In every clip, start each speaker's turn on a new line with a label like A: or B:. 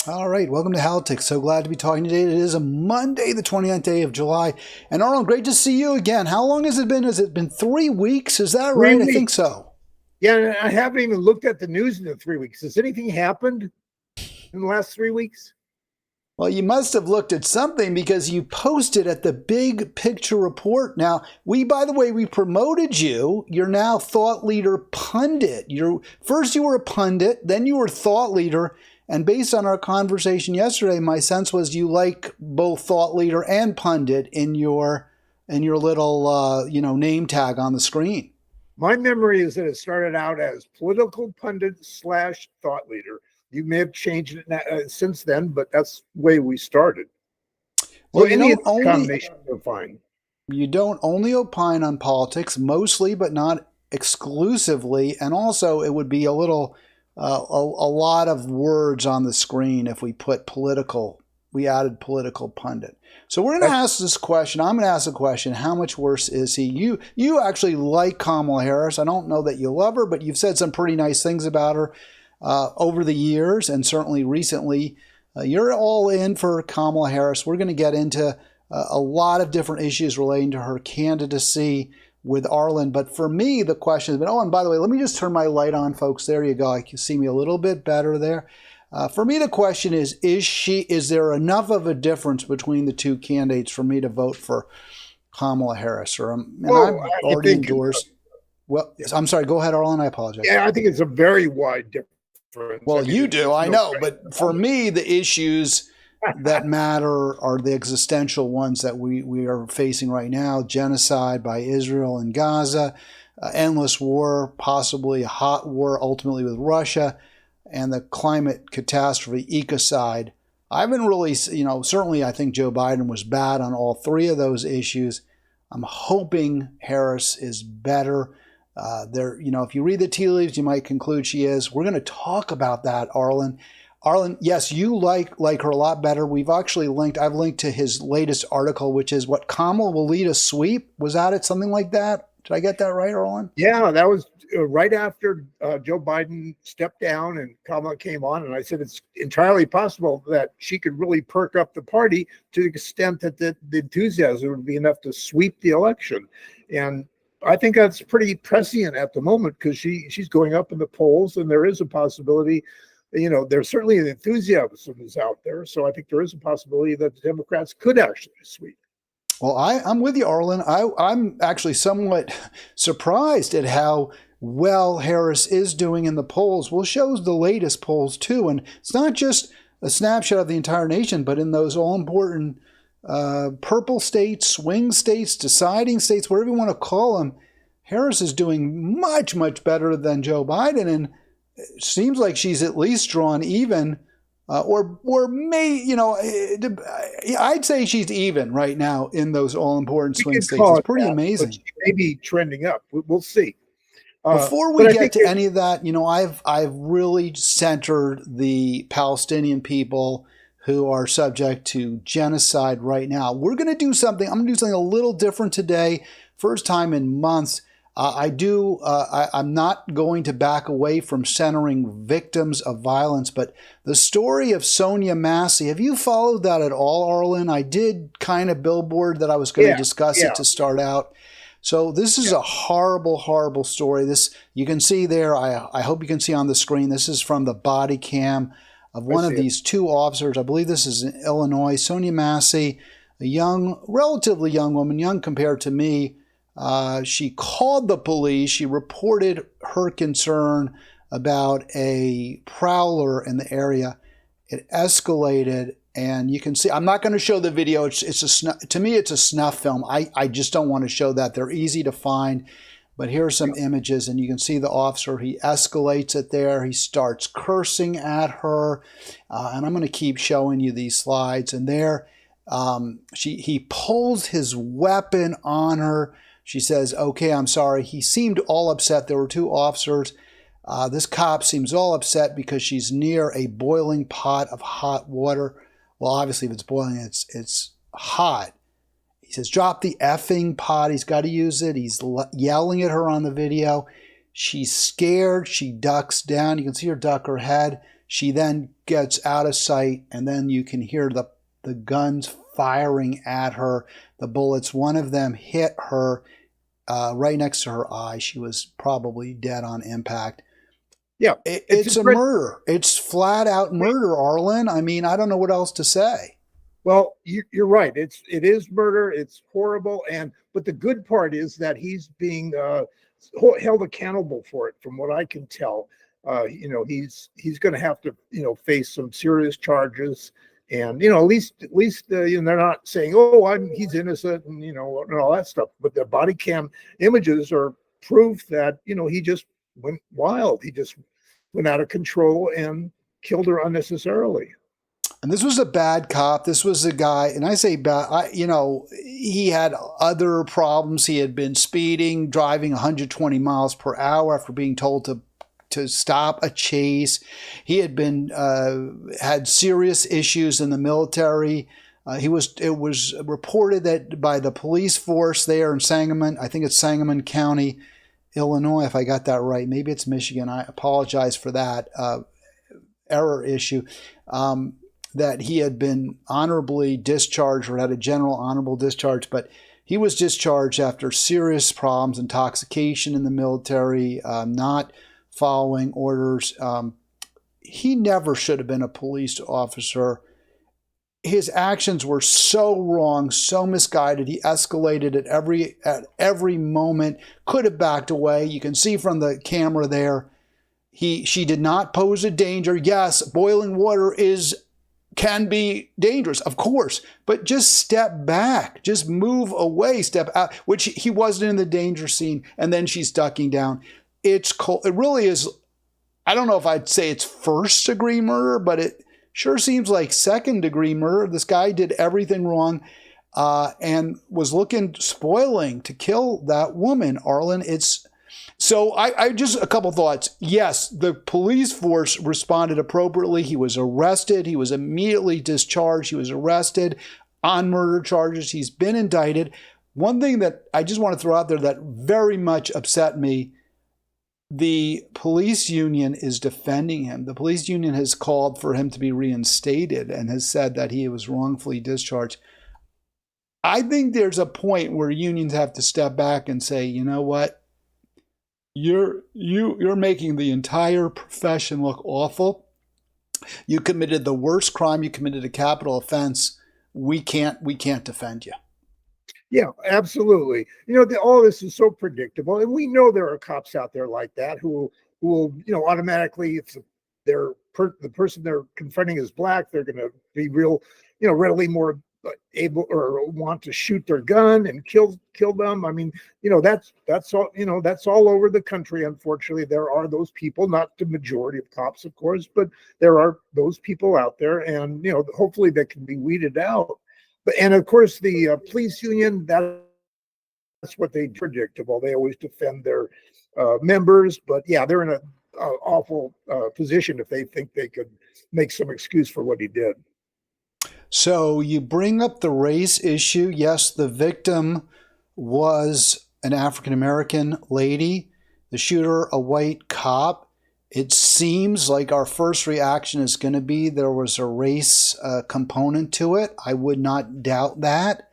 A: All right, welcome to Halitics. So glad to be talking today. It is a Monday, the 29th day of July. And Arlen, great to see you again. How long has it been? Has it been 3 weeks? Is that right?
B: 3 weeks.
A: I think so.
B: Yeah, and I haven't even looked at the news in the 3 weeks. Has anything happened in the last 3 weeks?
A: Well, you must have looked at something because you posted at the Big Picture Report. Now, by the way, we promoted you. You're now thought leader pundit. First you were a pundit, then you were thought leader. And based on our conversation yesterday, my sense was you like both thought leader and pundit in your little name tag on the screen.
B: My memory is that it started out as political pundit / thought leader. You may have changed it since then, but that's the way we started. Well, any combination are fine.
A: You don't only opine on politics, mostly, but not exclusively. And also, it would be a lot of words on the screen if we added political pundit. So we're going to ask this question. I'm going to ask the question, how much worse is he? You actually like Kamala Harris. I don't know that you love her, but you've said some pretty nice things about her over the years, and certainly recently. You're all in for Kamala Harris. We're going to get into a lot of different issues relating to her candidacy with Arlen. But for me, the question has been, and by the way, let me just turn my light on, folks. There you go. You can see me a little bit better there. For me, the question is there enough of a difference between the two candidates for me to vote for Kamala Harris? I've already endorsed. Well, I'm sorry. Go ahead, Arlen. I apologize.
B: Yeah, I think it's a very wide difference.
A: Well, you do. I know. But for me, the issues that matter are the existential ones that we are facing right now: genocide by Israel in Gaza, endless war, possibly a hot war ultimately with Russia, and the climate catastrophe, ecocide. I haven't really, certainly I think Joe Biden was bad on all three of those issues. I'm hoping Harris is better. If you read the tea leaves, you might conclude she is. We're going to talk about that, Arlen. Arlen, yes, you like her a lot better. I've linked to his latest article, which is what Kamala will lead a sweep. Was that it? Something like that? Did I get that right, Arlen?
B: Yeah, that was right after Joe Biden stepped down and Kamala came on. And I said it's entirely possible that she could really perk up the party to the extent that the enthusiasm would be enough to sweep the election. And I think that's pretty prescient at the moment because she's going up in the polls, and there is a possibility. There's certainly an enthusiasm is out there. So I think there is a possibility that the Democrats could actually sweep.
A: Well, I'm with you, Arlen. I'm actually somewhat surprised at how well Harris is doing in the polls. Well, it shows the latest polls, too. And it's not just a snapshot of the entire nation, but in those all-important purple states, swing states, deciding states, whatever you want to call them, Harris is doing much, much better than Joe Biden. And it seems like she's at least drawn even, I'd say she's even right now in those all-important swing states. It's pretty amazing.
B: She may be trending up. We'll see.
A: Before we get to any of that, I've really centered the Palestinian people who are subject to genocide right now. I'm going to do something a little different today. First time in months. I'm not going to back away from centering victims of violence, but the story of Sonya Massey, have you followed that at all, Arlen? I did kind of billboard that I was going to discuss it to start out. So this is a horrible, horrible story. You can see there, I hope you can see on the screen, this is from the body cam of one of these two officers. I believe this is in Illinois. Sonya Massey, a relatively young woman, young compared to me. She called the police. She reported her concern about a prowler in the area. It escalated, and you can see, I'm not going to show the video. To me, it's a snuff film. I just don't want to show that. They're easy to find. But here are some images, and you can see the officer. He escalates it there. He starts cursing at her. And I'm going to keep showing you these slides. And there, he pulls his weapon on her. She says, okay, I'm sorry. He seemed all upset. There were two officers. This cop seems all upset because she's near a boiling pot of hot water. Well, obviously, if it's boiling, it's hot. He says, drop the effing pot. He's got to use it. He's yelling at her on the video. She's scared. She ducks down. You can see her duck her head. She then gets out of sight, and then you can hear the guns firing at her. The bullets, one of them hit her right next to her eye. She was probably dead on impact.
B: Yeah,
A: it's a murder. It's flat out murder, Arlen. I mean, I don't know what else to say.
B: Well, you're right. It is murder. It's horrible. But the good part is that he's being held accountable for it. From what I can tell, he's going to have to face some serious charges. And at least they're not saying, oh, he's innocent and and all that stuff. But the body cam images are proof that he just went wild. He just went out of control and killed her unnecessarily.
A: And this was a bad cop. This was a guy, and I say bad, he had other problems. He had been speeding, driving 120 miles per hour after being told to stop a chase. He had been had serious issues in the military. It was reported that by the police force there in Sangamon, I think it's Sangamon County, Illinois, if I got that right. Maybe it's Michigan. I apologize for that error issue. That he had been honorably discharged or had a general honorable discharge, but he was discharged after serious problems, intoxication in the military, not following orders. He never should have been a police officer. His actions were so wrong, so misguided. He escalated at every moment, could have backed away. You can see from the camera there, she did not pose a danger. Yes, boiling water can be dangerous, of course, but just step back, just move away, step out, which he wasn't in the danger scene, and then she's ducking down. It's cold. It really is. I don't know if I'd say it's first degree murder, but it sure seems like second degree murder. This guy did everything wrong and was spoiling to kill that woman, Arlen. So I just a couple thoughts. Yes, the police force responded appropriately. He was arrested. He was immediately discharged. He was arrested on murder charges. He's been indicted. One thing that I just want to throw out there that very much upset me, the police union is defending him. The police union has called for him to be reinstated and has said that he was wrongfully discharged. I think there's a point where unions have to step back and say, you know what? You're making the entire profession look awful. You committed the worst crime. You committed a capital offense. We can't defend you.
B: Yeah, absolutely. All this is so predictable, and we know there are cops out there like that who will automatically, if the person they're confronting is black, they're going to be readily more able or want to shoot their gun and kill them. I mean, that's all over the country. Unfortunately, there are those people, not the majority of cops, of course, but there are those people out there, and hopefully they can be weeded out. And of course, the police union, that's what they predictable. They always defend their members, but yeah, they're in an awful position if they think they could make some excuse for what he did.
A: So you bring up the race issue. Yes, the victim was an African-American lady, the shooter, a white cop. It seems like our first reaction is going to be there was a race component to it. I would not doubt that,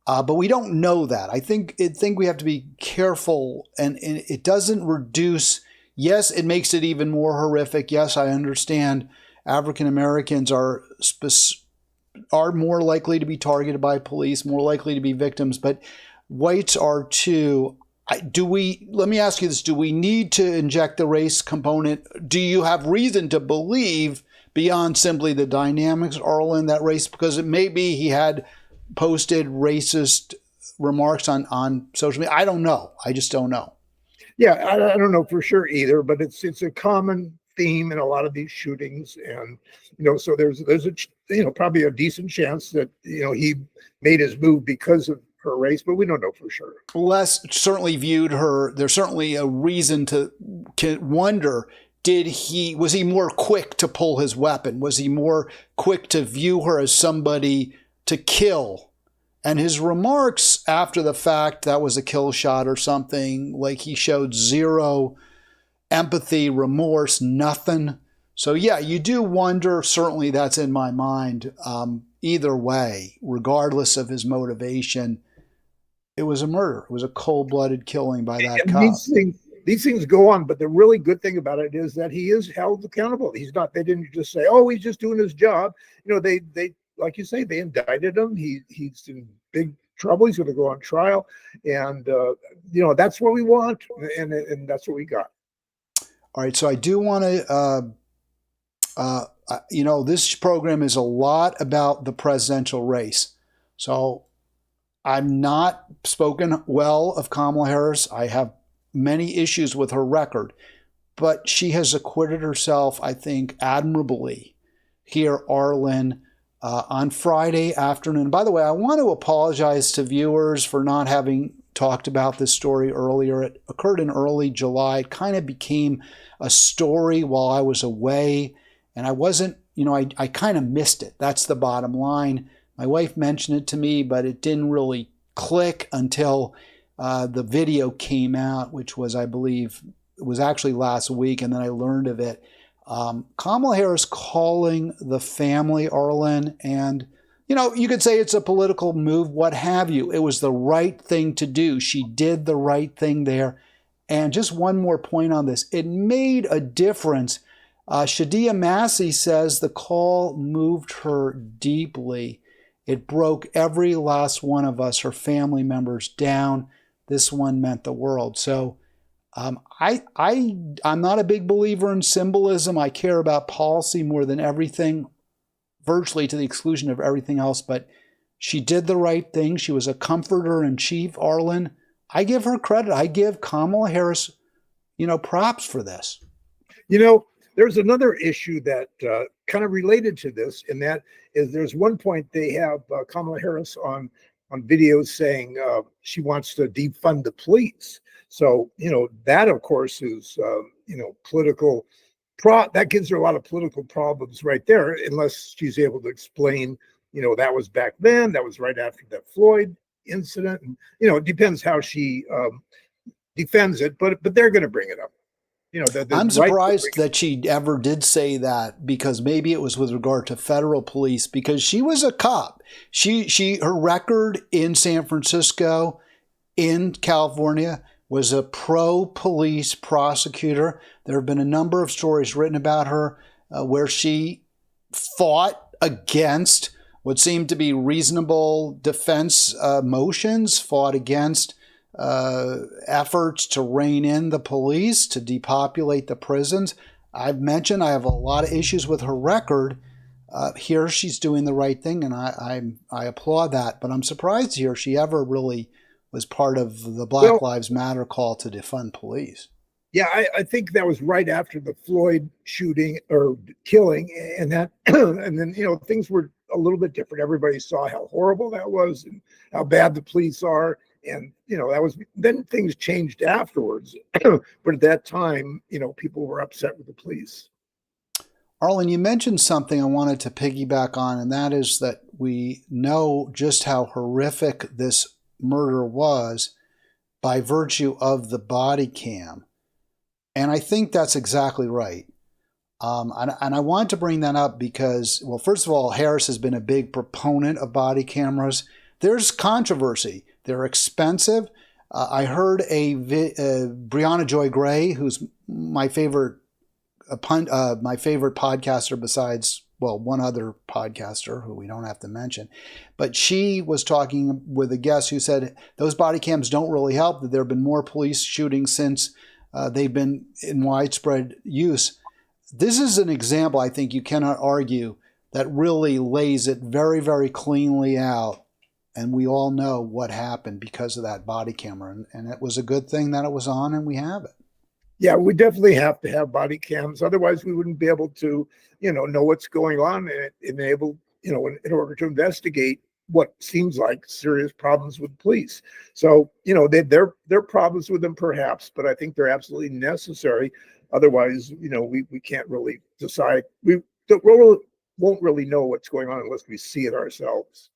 A: but we don't know that. I think we have to be careful, and it doesn't reduce. Yes, it makes it even more horrific. Yes, I understand African-Americans are more likely to be targeted by police, more likely to be victims, but whites are too. Let me ask you this. Do we need to inject the race component? Do you have reason to believe beyond simply the dynamics, Arlen, that race, because it may be he had posted racist remarks on social media? I don't know. I just don't know.
B: Yeah, I don't know for sure either, but it's a common theme in a lot of these shootings, and so there's a probably a decent chance that he made his move because of her race, but we don't know for sure. Les
A: certainly viewed her. There's certainly a reason to wonder: was he more quick to pull his weapon? Was he more quick to view her as somebody to kill? And his remarks after the fact, that was a kill shot or something, like he showed zero empathy, remorse, nothing. So yeah, you do wonder, certainly that's in my mind, either way, regardless of his motivation, it was a murder. It was a cold-blooded killing by that
B: And
A: cop.
B: these things go on, but the really good thing about it is that he is held accountable. He's not, they didn't just say, oh, he's just doing his job. You know, they like you say, they indicted him. He's in big trouble. He's going to go on trial. And, you know, that's what we want. And that's what we got.
A: All right. So I do want to, you know, this program is a lot about the presidential race. So I'm not spoken well of Kamala Harris. I have many issues with her record, but she has acquitted herself, I think, admirably here, Arlen, on Friday afternoon. By the way, I want to apologize to viewers for not having talked about this story earlier. It occurred in early July. It kind of became a story while I was away, and I wasn't, you know, I kind of missed it. That's the bottom line. My wife mentioned it to me, but it didn't really click until the video came out, which was, I believe, it was actually last week, and then I learned of it. Kamala Harris calling the family, Arlen, and, you know, you could say it's a political move, what have you. It was the right thing to do. She did the right thing there. And just one more point on this. It made a difference. Sonya Massey says the call moved her deeply. It broke every last one of us, her family members, down. This one meant the world. So I'm not a big believer in symbolism. I care about policy more than everything, virtually to the exclusion of everything else. But she did the right thing. She was a comforter in chief, Arlen. I give her credit. I give Kamala Harris, you know, props for this.
B: You know, there's another issue that kind of related to this, and that is there's one point they have Kamala Harris on videos saying she wants to defund the police. So, you know, that of course is, you know, political, that gives her a lot of political problems right there, unless she's able to explain, you know, that was back then, that was right after that Floyd incident. And, you know, it depends how she defends it, but they're going to bring it up. You know,
A: I'm surprised that she ever did say that, because maybe it was with regard to federal police, because she was a cop. Her record in San Francisco, in California, was a pro-police prosecutor. There have been a number of stories written about her where she fought against what seemed to be reasonable defense motions, fought against efforts to rein in the police, to depopulate the prisons. I've mentioned I have a lot of issues with her record. Here she's doing the right thing, and I applaud that. But I'm surprised here she ever really was part of the Black Lives Matter call to defund police.
B: Yeah, I think that was right after the Floyd shooting or killing, and that, and then, you know, things were a little bit different. Everybody saw how horrible that was and how bad the police are. And, you know, that was, then things changed afterwards. But at that time, you know, people were upset with the police.
A: Arlen, you mentioned something I wanted to piggyback on, and that is that we know just how horrific this murder was by virtue of the body cam. And I think that's exactly right. And I wanted to bring that up because, well, first of all, Harris has been a big proponent of body cameras. There's controversy. They're expensive. I heard Brianna Joy Gray, who's my favorite podcaster besides, well, one other podcaster who we don't have to mention. But she was talking with a guest who said those body cams don't really help, that there have been more police shootings since they've been in widespread use. This is an example, I think you cannot argue, that really lays it very, very cleanly out. And we all know what happened because of that body camera. And it was a good thing that it was on, and we have it.
B: Yeah, we definitely have to have body cams. Otherwise, we wouldn't be able to, you know what's going on and enable, you know, in order to investigate what seems like serious problems with police. So, you know, there are problems with them perhaps, but I think they're absolutely necessary. Otherwise, you know, we can't really decide. We won't really know what's going on unless we see it ourselves.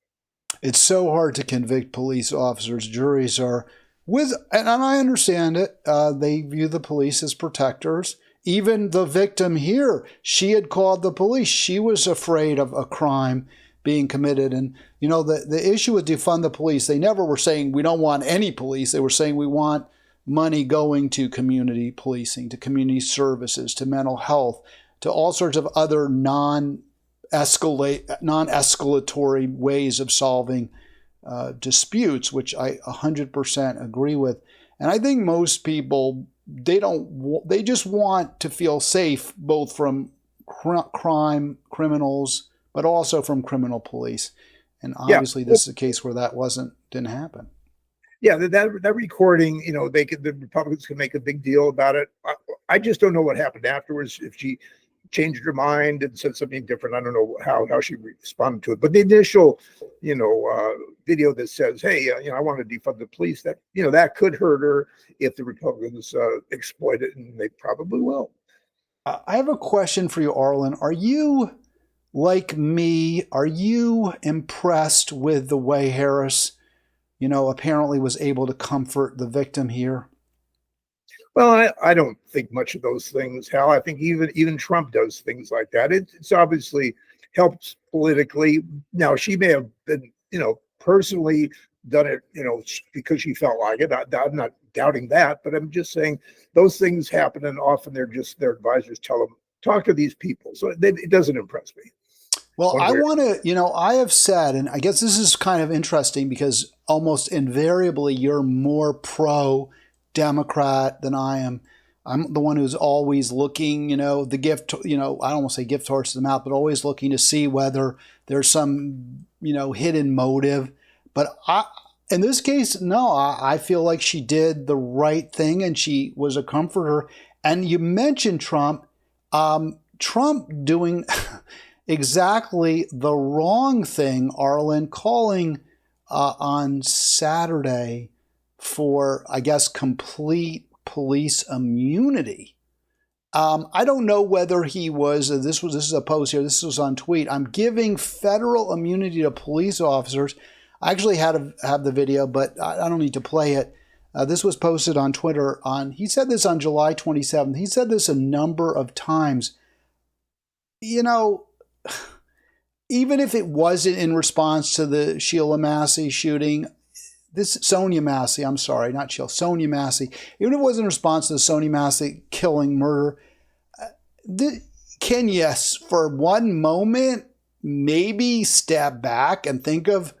A: It's so hard to convict police officers. Juries are and I understand it. They view the police as protectors. even the victim here, she had called the police. She was afraid of a crime being committed. And, you know, the issue with defund the police, they never were saying we don't want any police. They were saying we want money going to community policing, to community services, to mental health, to all sorts of other non-escalatory ways of solving disputes, which I 100% agree with. And I think most people, they just want to feel safe, both from crime, criminals, but also from criminal police. And obviously this is a case where that didn't happen.
B: Yeah, that recording, you know, the Republicans can make a big deal about it. I just don't know what happened afterwards. If she changed her mind and said something different, I don't know how she responded to it. But the initial, you know, video that says, "Hey, you know, I want to defund the police," that, you know, that could hurt her if the Republicans exploit it, and they probably will.
A: I have a question for you, Arlen. Are you, like me, are you impressed with the way Harris, you know, apparently was able to comfort the victim here?
B: Well, I don't think much of those things, Hal. I think even Trump does things like that. It's obviously helps politically. Now, she may have been, you know, personally done it, you know, because she felt like it. I'm not doubting that, but I'm just saying those things happen, and often their advisors tell them, talk to these people. So it doesn't impress me.
A: Well, I want to, you know, I have said, and I guess this is kind of interesting because almost invariably you're more pro-Democrat than I am. I'm the one who's always looking, you know, the gift, you know, I don't want to say gift horse to the mouth, but always looking to see whether there's some, you know, hidden motive. But in this case, no, I feel like she did the right thing and she was a comforter. And you mentioned Trump, Trump doing exactly the wrong thing, Arlen, calling on Saturday for, I guess, complete police immunity. I don't know whether he was, this is a post here, this was on tweet, I'm giving federal immunity to police officers. I actually have the video, but I don't need to play it. This was posted on Twitter he said this on July 27th. He said this a number of times. You know, even if it wasn't in response to the Sheila Massey shooting, Sonya Massey, I'm sorry, not Sheila, Sonya Massey, even if it wasn't in response to the Sonya Massey killing, murder, can you, for one moment, maybe step back and think of,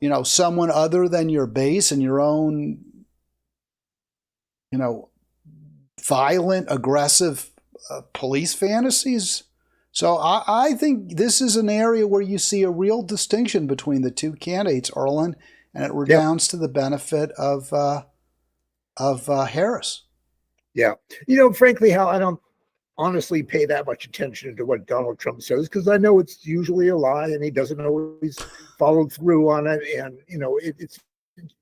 A: you know, someone other than your base and your own, you know, violent, aggressive police fantasies? So I think this is an area where you see a real distinction between the two candidates, Arlen, and it redounds to the benefit of Harris.
B: Yeah. You know, frankly, Hal, I don't honestly pay that much attention to what Donald Trump says, because I know it's usually a lie and he doesn't always follow through on it. And, you know, it's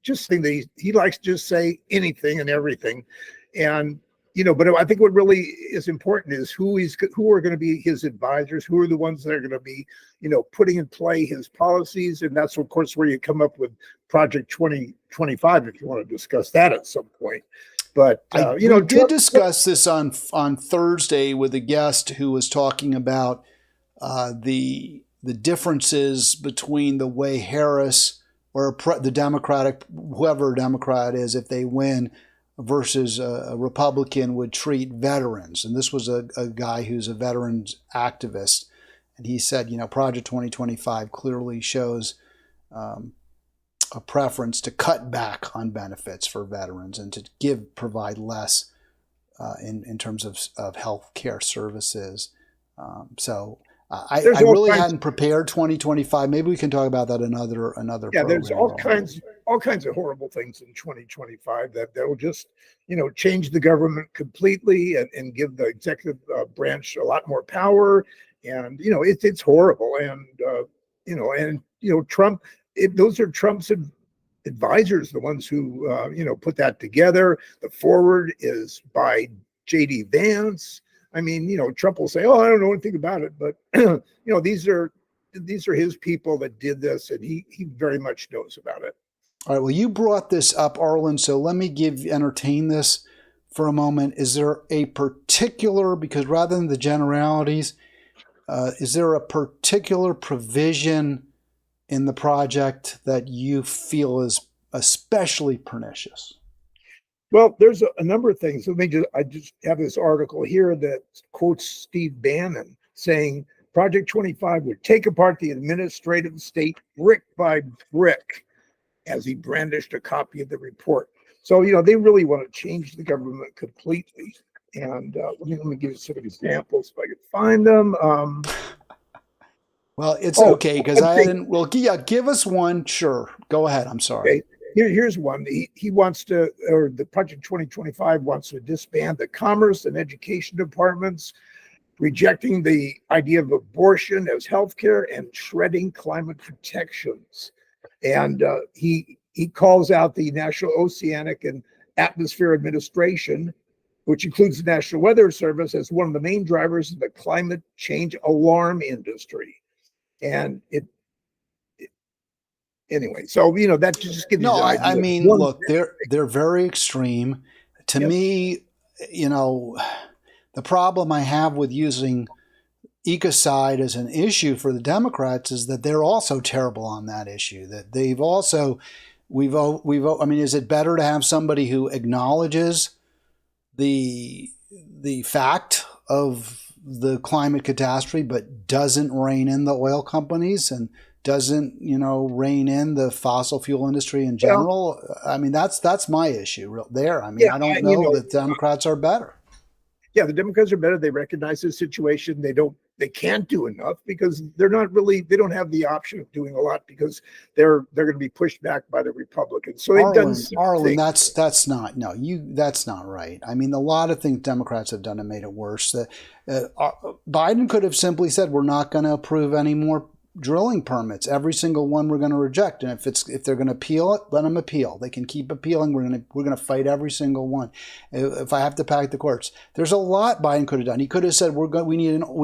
B: just something that he likes to just say anything and everything. And, you know, but I think what really is important is who are going to be his advisors, who are the ones that are going to be, you know, putting in play his policies. And that's, of course, where you come up with Project 2025, if you want to discuss that at some point. But, you know,
A: we did discuss this on Thursday with a guest who was talking about the differences between the way Harris or the Democratic, whoever Democrat is, if they win, versus a Republican would treat veterans. And this was a guy who's a veterans activist. And he said, you know, Project 2025 clearly shows a preference to cut back on benefits for veterans and to provide less in terms of health care services. So I really hadn't prepared 2025. Maybe we can talk about that another
B: yeah,
A: program.
B: there's all kinds of horrible things in 2025 that will just, you know, change the government completely and give the executive branch a lot more power. And, you know, it's horrible. And, you know, Trump, those are Trump's advisors, the ones who, you know, put that together. The forward is by J.D. Vance. I mean, you know, Trump will say, "Oh, I don't know anything about it," but you know, these are his people that did this, and he very much knows about it.
A: All right. Well, you brought this up, Arlen, so let me entertain this for a moment, is there a particular, because rather than the generalities, is there a particular provision in the project that you feel is especially pernicious?
B: Well, there's a number of things. I just have this article here that quotes Steve Bannon saying Project 25 would take apart the administrative state brick by brick, as he brandished a copy of the report. So, they really want to change the government completely. And let me give you some examples if I could find them.
A: Well, it's okay, because I didn't. Well, yeah, give us one. Sure. Go ahead. I'm sorry.
B: Okay. Here's one. He wants to, or the Project 2025 wants to disband the Commerce and Education departments, rejecting the idea of abortion as healthcare, and shredding climate protections. And he calls out the National Oceanic and Atmosphere Administration, which includes the National Weather Service, as one of the main drivers of the climate change alarm industry. And anyway, so that just gives you.
A: No, I mean, look, they're very extreme. To me, the problem I have with using ecocide as an issue for the Democrats is that they're also terrible on that issue. That they've also, I mean, is it better to have somebody who acknowledges the fact of the climate catastrophe but doesn't rein in the oil companies and doesn't, rein in the fossil fuel industry in general? I mean, that's my issue there. I mean, I don't know that Democrats are better.
B: Yeah, the Democrats are better. They recognize the situation. They can't do enough because they don't have the option of doing a lot because they're going to be pushed back by the Republicans. So they've done
A: Arlen, that's not right. I mean, a lot of things Democrats have done have made it worse. Biden could have simply said, we're not going to approve any more drilling permits. Every single one we're going to reject. And if they're going to appeal it, let them appeal. They can keep appealing. We're going to fight every single one. If I have to pack the courts, there's a lot Biden could have done. He could have said we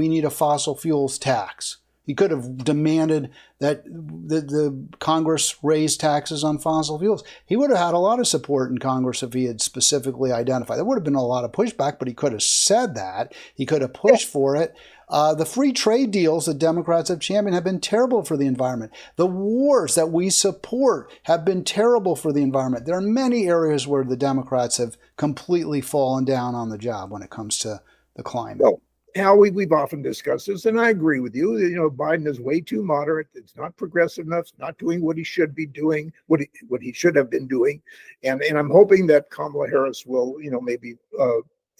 A: need a fossil fuels tax. He could have demanded that the Congress raise taxes on fossil fuels. He would have had a lot of support in Congress if he had specifically identified. There would have been a lot of pushback, but he could have said that. He could have pushed for it. The free trade deals that Democrats have championed have been terrible for the environment. The wars that we support have been terrible for the environment. There are many areas where the Democrats have completely fallen down on the job when it comes to the climate.
B: Well, Hal, we've often discussed this, and I agree with you. Biden is way too moderate. It's not progressive enough. It's not doing what he should be doing, what he should have been doing. And I'm hoping that Kamala Harris will, maybe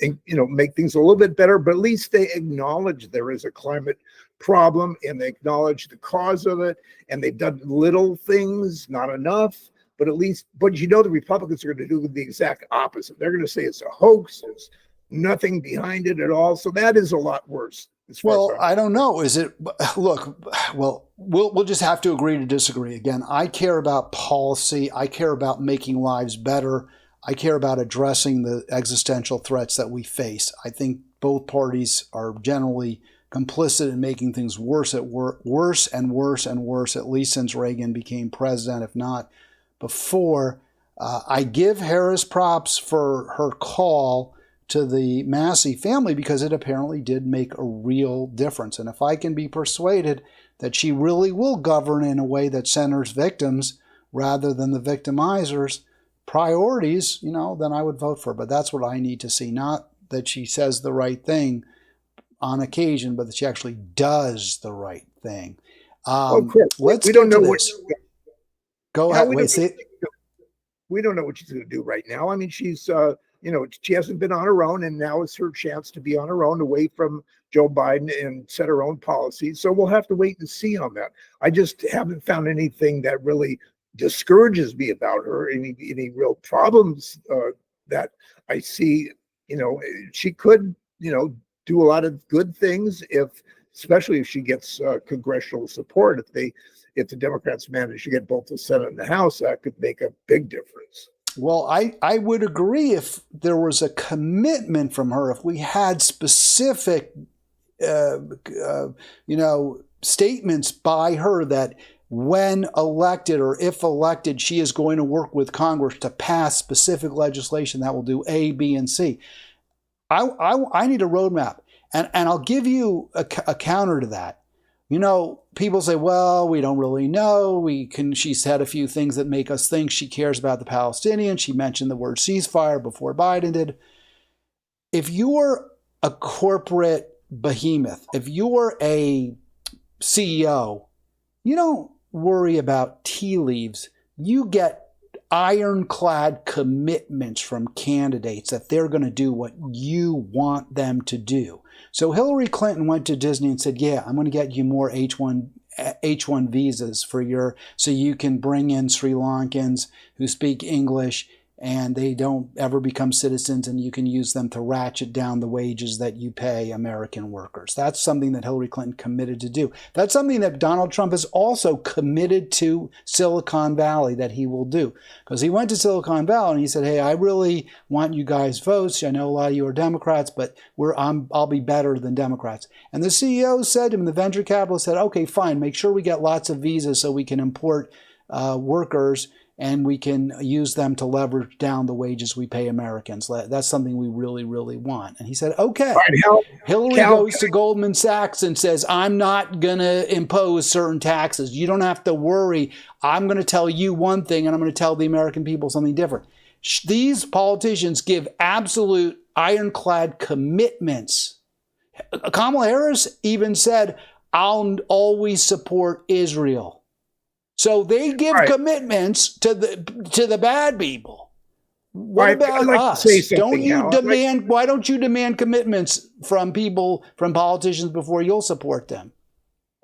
B: make things a little bit better, but at least they acknowledge there is a climate problem and they acknowledge the cause of it. And they've done little things, not enough, but at least, the Republicans are going to do the exact opposite. They're going to say it's a hoax. There's nothing behind it at all. So that is a lot worse.
A: Well, I don't know. Is it? Look, we'll just have to agree to disagree. Again, I care about policy. I care about making lives better. I care about addressing the existential threats that we face. I think both parties are generally complicit in making things worse and worse, at least since Reagan became president, if not before. I give Harris props for her call to the Massey family because it apparently did make a real difference. And if I can be persuaded that she really will govern in a way that centers victims rather than the victimizers, priorities, then I would vote for her. But that's what I need to see. Not that she says the right thing on occasion, but that she actually does the right thing. Let's get to this. Go ahead.
B: We don't know what she's going to do right now. I mean, she's, she hasn't been on her own, and now is her chance to be on her own away from Joe Biden and set her own policies. So we'll have to wait and see on that. I just haven't found anything that really discourages me about her, any real problems that I see. She could, do a lot of good things especially if she gets congressional support. If the Democrats manage to get both the Senate and the House, that could make a big difference.
A: Well, I would agree if there was a commitment from her, if we had specific, statements by her that when elected or if elected, she is going to work with Congress to pass specific legislation that will do A, B, and C. I need a roadmap. And I'll give you a counter to that. You know, people say, well, we don't really know. She said a few things that make us think she cares about the Palestinians. She mentioned the word ceasefire before Biden did. If you're a corporate behemoth, if you're a CEO, you don't worry about tea leaves. You get ironclad commitments from candidates that they're going to do what you want them to do. So Hillary Clinton went to Disney and said, yeah, I'm going to get you more H-1 visas so you can bring in Sri Lankans who speak English and they don't ever become citizens, and you can use them to ratchet down the wages that you pay American workers. That's something that Hillary Clinton committed to do. That's something that Donald Trump has also committed to Silicon Valley that he will do. Because he went to Silicon Valley and he said, hey, I really want you guys votes. I know a lot of you are Democrats, but I'll be better than Democrats. And the CEO said to him, the venture capitalist said, okay, fine, make sure we get lots of visas so we can import workers and we can use them to leverage down the wages we pay Americans. That's something we really, really want. And he said, okay.
B: Right,
A: Hillary goes to Goldman Sachs and says, I'm not going to impose certain taxes. You don't have to worry. I'm going to tell you one thing, and I'm going to tell the American people something different. These politicians give absolute ironclad commitments. Kamala Harris even said, I'll always support Israel. So they give commitments to the bad people. What about us? Don't you demand? Why don't you demand commitments from politicians before you'll support them?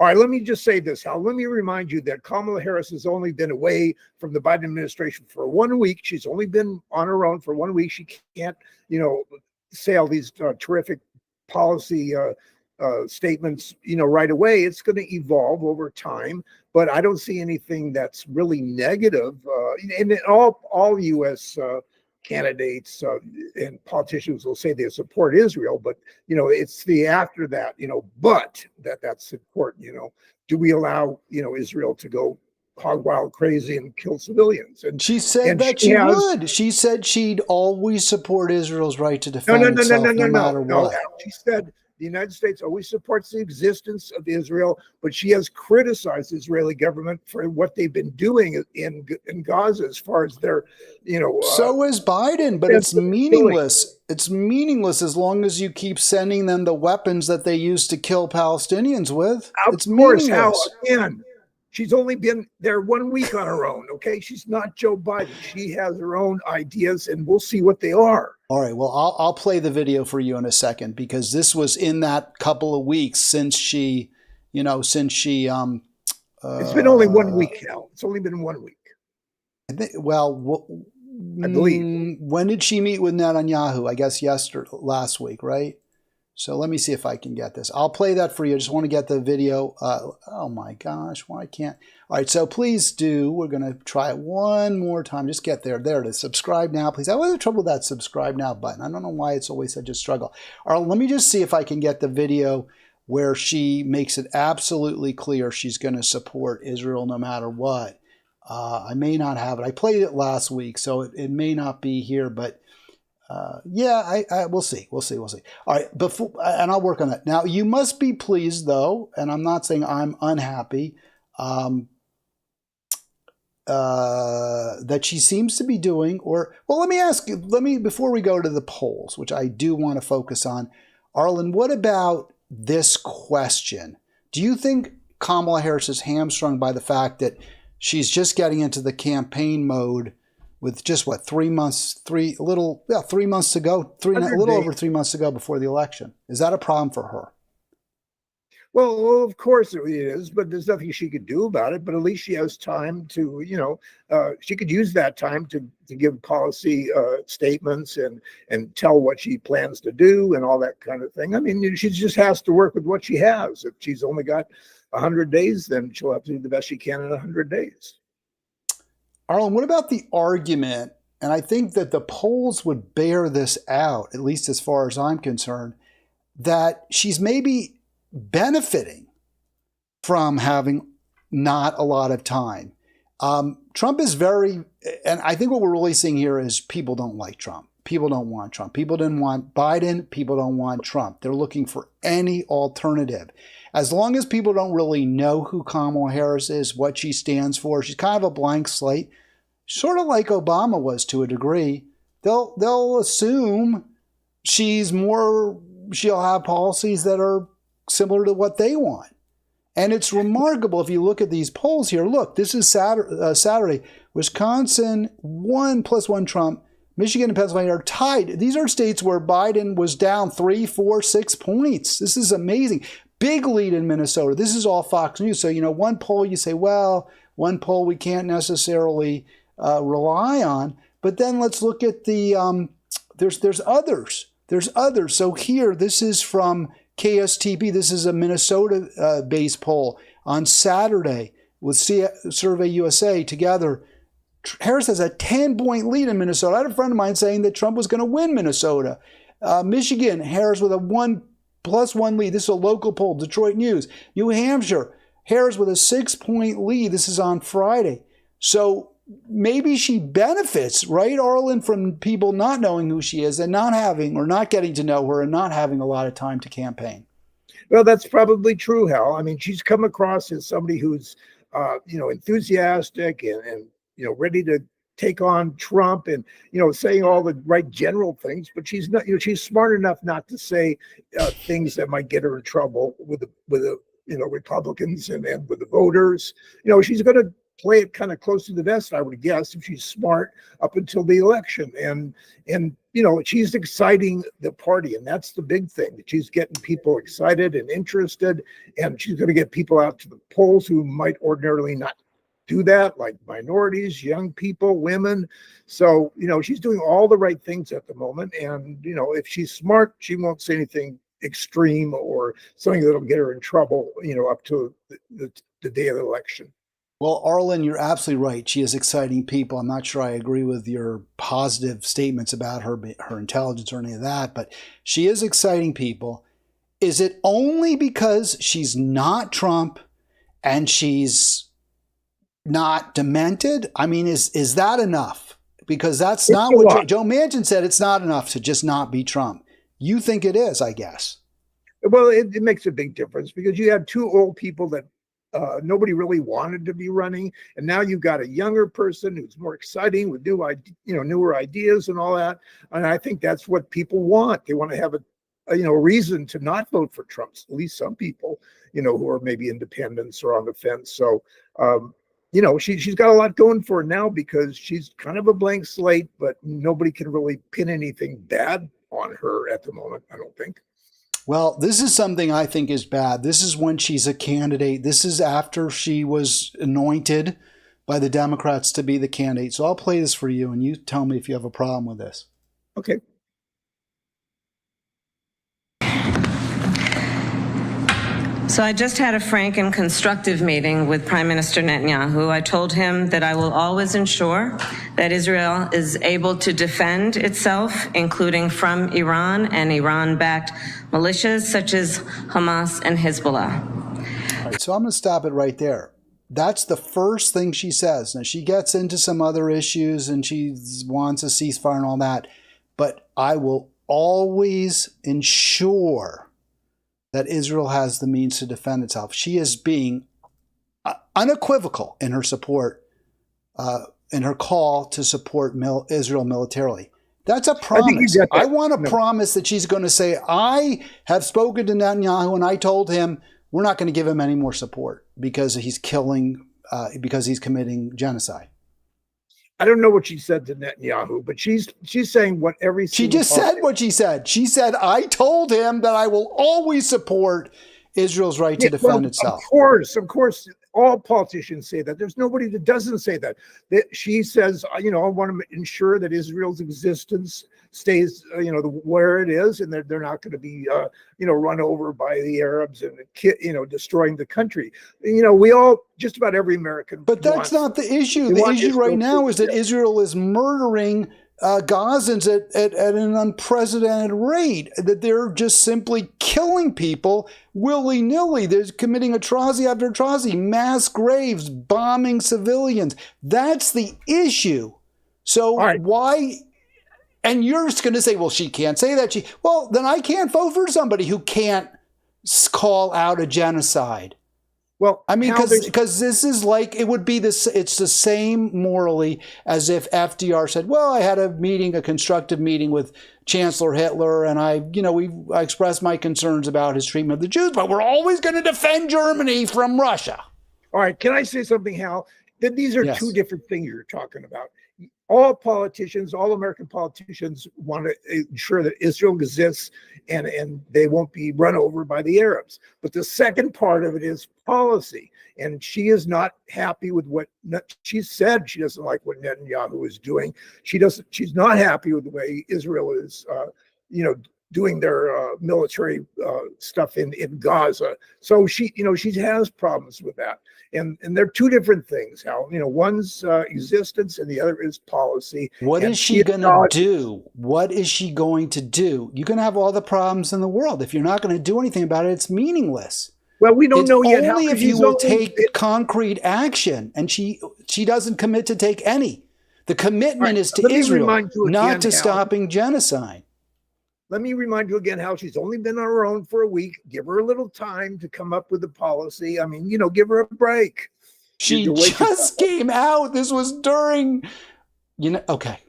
B: All right, let me just say this, Hal. Let me remind you that Kamala Harris has only been away from the Biden administration for 1 week. She's only been on her own for 1 week. She can't, say all these terrific policy statements, right away. It's going to evolve over time, but I don't see anything that's really negative. And all U.S. Candidates and politicians will say they support Israel, but it's the after that, but that's important. Do we allow Israel to go hog wild crazy and kill civilians?
A: And she said that she would. She said she'd always support Israel's right to defend itself no matter what.
B: She said the United States always supports the existence of Israel, but she has criticized the Israeli government for what they've been doing in Gaza as far as their,
A: So is Biden, but it's meaningless. It's meaningless as long as you keep sending them the weapons that they used to kill Palestinians with. It's meaningless.
B: How, again, she's only been there 1 week on her own, okay? She's not Joe Biden. She has her own ideas, and we'll see what they are.
A: All right, well, I'll play the video for you in a second, because this was in that couple of weeks since she. It's been
B: only 1 week now. It's only been 1 week.
A: I believe. When did she meet with Netanyahu? I guess last week, right? So let me see if I can get this. I'll play that for you. I just want to get the video. Oh my gosh, why can't? All right, so please do. We're going to try it one more time. Just get there. There it is. Subscribe now, please. I always have trouble with that subscribe now button. I don't know why it's always such a struggle. All right, let me just see if I can get the video where she makes it absolutely clear she's going to support Israel no matter what. I may not have it. I played it last week, so it may not be here, but we'll see. We'll see. All right, and I'll work on that. Now, you must be pleased, though, and I'm not saying I'm unhappy, that she seems to be doing, let me ask you, before we go to the polls, which I do want to focus on, Arlen, what about this question? Do you think Kamala Harris is hamstrung by the fact that she's just getting into the campaign mode with just 3 months, 3 months to go, a little over 3 months to go before the election? Is that a problem for her?
B: Well, of course it is, but there's nothing she could do about it. But at least she has time to, she could use that time to give policy statements and tell what she plans to do and all that kind of thing. I mean, she just has to work with what she has. If she's only got 100 days, then she'll have to do the best she can in 100 days.
A: Arlen, what about the argument, and I think that the polls would bear this out, at least as far as I'm concerned, that she's maybe benefiting from having not a lot of time. Trump is and I think what we're really seeing here is people don't like Trump. People don't want Trump. People didn't want Biden. People don't want Trump. They're looking for any alternative. As long as people don't really know who Kamala Harris is, what she stands for, she's kind of a blank slate, sort of like Obama was to a degree. They'll assume she'll have policies that are similar to what they want. And it's remarkable if you look at these polls here. Look, this is Saturday. Wisconsin, 1+1 Trump. Michigan and Pennsylvania are tied. These are states where Biden was down 3, 4, 6 points. This is amazing. Big lead in Minnesota. This is all Fox News. So, one poll you say, well, one poll we can't necessarily rely on. But then let's look at the, there's others. There's others. So here, this is from KSTP. This is a Minnesota-based poll on Saturday with Survey USA together. Harris has a 10-point lead in Minnesota. I had a friend of mine saying that Trump was going to win Minnesota. Michigan, Harris with a 1+1 lead. This is a local poll, Detroit News. New Hampshire, Harris with a 6-point lead. This is on Friday. So maybe she benefits, right, Arlen, from people not knowing who she is and not having or not getting to know her and not having a lot of time to campaign.
B: Well, that's probably true, Hal. I mean, she's come across as somebody who's, enthusiastic and ready to take on Trump and, saying all the right general things, but she's not, she's smart enough not to say things that might get her in trouble with the Republicans and with the voters. She's going to play it kind of close to the vest, I would guess, if she's smart up until the election. And she's exciting the party, and that's the big thing, that she's getting people excited and interested, and she's going to get people out to the polls who might ordinarily not do that, like minorities, young people, women. So, she's doing all the right things at the moment. And, if she's smart, she won't say anything extreme or something that'll get her in trouble, up to the day of the election.
A: Well, Arlen, you're absolutely right. She is exciting people. I'm not sure I agree with your positive statements about her intelligence or any of that, but she is exciting people. Is it only because she's not Trump and she's not demented? I mean, is that enough? Because that's not what Joe Manchin said. It's not enough to just not be Trump. You think it is, I guess.
B: Well, it makes a big difference because you have two old people that nobody really wanted to be running, and now you've got a younger person who's more exciting with newer ideas and all that. And I think that's what people want. They want to have a reason to not vote for Trump. At least some people, who are maybe independents or on the fence. So, she's got a lot going for her now because she's kind of a blank slate, but nobody can really pin anything bad on her at the moment, I don't think.
A: Well, this is something I think is bad. This is when she's a candidate. This is after she was anointed by the Democrats to be the candidate. So I'll play this for you, and you tell me if you have a problem with this.
B: Okay.
C: So I just had a frank and constructive meeting with Prime Minister Netanyahu. I told him that I will always ensure that Israel is able to defend itself, including from Iran and Iran-backed militias such as Hamas and Hezbollah.
A: All right, so I'm going to stop it right there. That's the first thing she says. Now, she gets into some other issues and she wants a ceasefire and all that, but I will always ensure that Israel has the means to defend itself. She is being unequivocal in her support, in her call to support Israel militarily. That's a promise. I want a promise that she's going to say, I have spoken to Netanyahu and I told him we're not going to give him any more support because he's because he's committing genocide.
B: I don't know what she said to Netanyahu, but she's saying what every
A: She just said what she said. She said, I told him that I will always support Israel's right to defend itself.
B: Of course, all politicians say that. There's nobody that doesn't say that. She says, I want to ensure that Israel's existence stays, where it is, and they're not going to be, run over by the Arabs and, destroying the country. We all, just about every American.
A: But that's not the issue. The issue right now is that Israel is murdering Gazans at an unprecedented rate, that they're just simply killing people willy-nilly. They're committing atrocity after atrocity, mass graves, bombing civilians. That's the issue. So why? And you're just going to say, well, she can't say that. Well, then I can't vote for somebody who can't call out a genocide.
B: Well,
A: I mean, because this is like, it would be this, it's the same morally as if FDR said, well, I had a constructive meeting with Chancellor Hitler, and I expressed my concerns about his treatment of the Jews, but we're always going to defend Germany from Russia.
B: All right. Can I say something, Hal? That these are two different things you're talking about. All politicians, all American politicians want to ensure that Israel exists and they won't be run over by the Arabs. But the second part of it is policy. And she is not happy with what she said. She doesn't like what Netanyahu is doing. She's not happy with the way Israel is, doing their military stuff in Gaza. So she has problems with that. And they're two different things, Hal. One's existence and the other is policy.
A: What is she going to do? What is she going to do? You can have all the problems in the world. If you're not going to do anything about it, it's meaningless.
B: Well, we don't know yet.
A: Only if you will take concrete action, and she doesn't commit to take any. The commitment is to Israel, not to stopping genocide.
B: Let me remind you again how she's only been on her own for a week. Give her a little time to come up with a policy. I mean, give her a break.
A: She just came out. This was during, okay.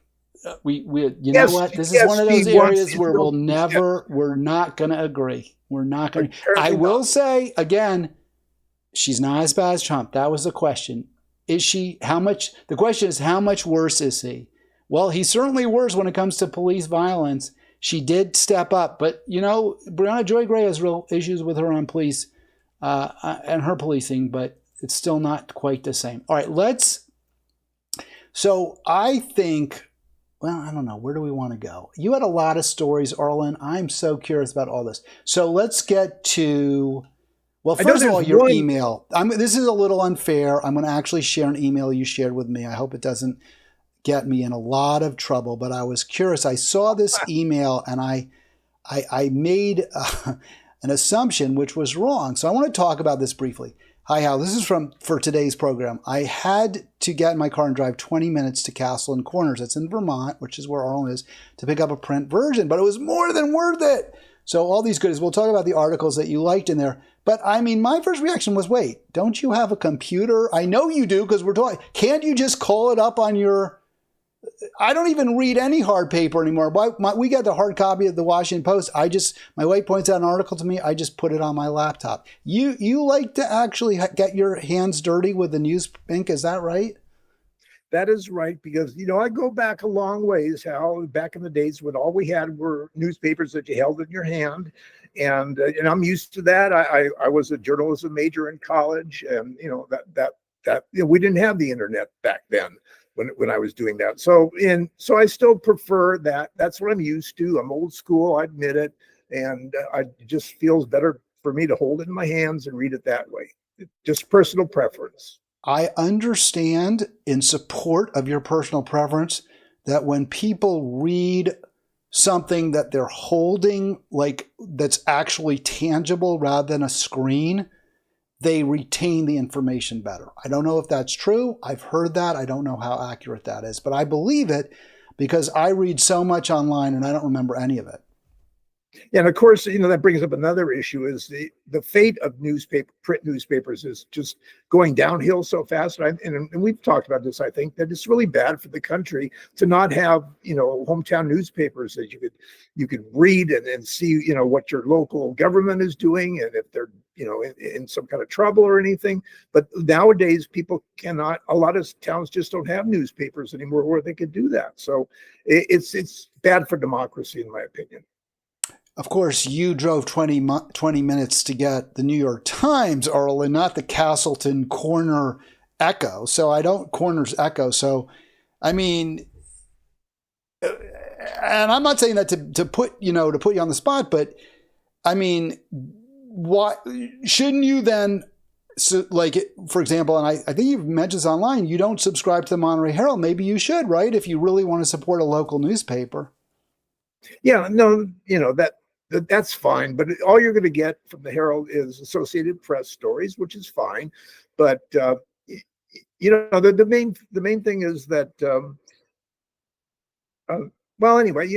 A: We know what? This is one of those areas where we're not going to agree. We're not going to. I will say, again, she's not as bad as Trump. That was the question. Is she, the question is, how much worse is he? Well, he's certainly worse when it comes to police violence. She did step up, but Brianna Joy Gray has real issues with her on police and her policing, but it's still not quite the same. All right, so I think, well, I don't know, where do we want to go? You had a lot of stories, Arlen. I'm so curious about all this. So let's get to, well, first of all, your email. This is a little unfair. I'm going to actually share an email you shared with me. I hope it doesn't get me in a lot of trouble, but I was curious. I saw this email and I made an assumption which was wrong. So I want to talk about this briefly. Hi, Hal. This is for today's program. I had to get in my car and drive 20 minutes to Castle and Corners. That's in Vermont, which is where Arlen is, to pick up a print version, but it was more than worth it. So all these goodies. We'll talk about the articles that you liked in there. But I mean, my first reaction was, wait, don't you have a computer? I know you do because we're talking. Can't you just call it up on your... I don't even read any hard paper anymore. We got the hard copy of the Washington Post. My wife points out an article to me. I just put it on my laptop. You like to actually get your hands dirty with the news ink. Is that right?
B: That is right, because, I go back a long ways, Hal, back in the days when all we had were newspapers that you held in your hand. And I'm used to that. I was a journalism major in college, and, we didn't have the internet back then. When I was doing that. So I still prefer that. That's what I'm used to. I'm old school, I admit it. And it just feels better for me to hold it in my hands and read it that way. Just personal preference.
A: I understand, in support of your personal preference, that when people read something that they're holding, like that's actually tangible rather than a screen, they retain the information better. I don't know if that's true. I've heard that. I don't know how accurate that is, but I believe it because I read so much online and I don't remember any of it.
B: Yeah, and of course, that brings up another issue is the fate of print newspapers is just going downhill so fast. And we've talked about this, I think, that it's really bad for the country to not have, hometown newspapers that you could read and see, what your local government is doing and if they're, in some kind of trouble or anything. But nowadays, people cannot, a lot of towns just don't have newspapers anymore where they could do that. So it's bad for democracy, in my opinion.
A: Of course, you drove 20 minutes to get the New York Times, Arlen, not the Castleton Corner Echo. Corners Echo. So, I mean, and I'm not saying that to put you on the spot, but I mean, why shouldn't you then So, like, for example, and I think you've mentioned this online, you don't subscribe to the Monterey Herald. Maybe you should, right? If you really want to support a local newspaper.
B: Yeah, no, that's fine. But all you're going to get from the Herald is Associated Press stories, which is fine. But the main thing is that well, anyway,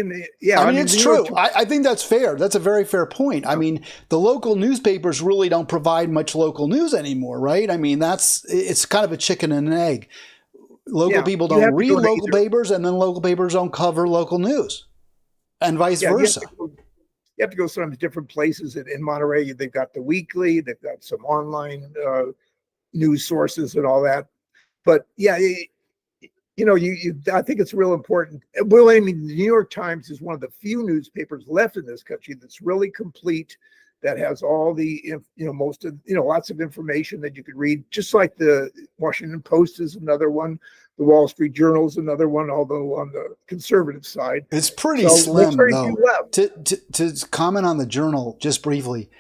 B: yeah.
A: I mean, it's true. I think that's fair. That's a very fair point. I mean, the local newspapers really don't provide much local news anymore, right? I mean, it's kind of a chicken and an egg. Local people don't read local papers, and then local papers don't cover local news, and vice versa.
B: You have to go some different places. In Monterey, they've got the Weekly, they've got some online news sources and all that. But yeah, I think it's real important. Well, I mean, the New York Times is one of the few newspapers left in this country that's really complete, that has all the, lots of information that you could read, just like the Washington Post is another one. The Wall Street Journal is another one, although on the conservative side.
A: It's pretty slim, though. To comment on the Journal, just briefly,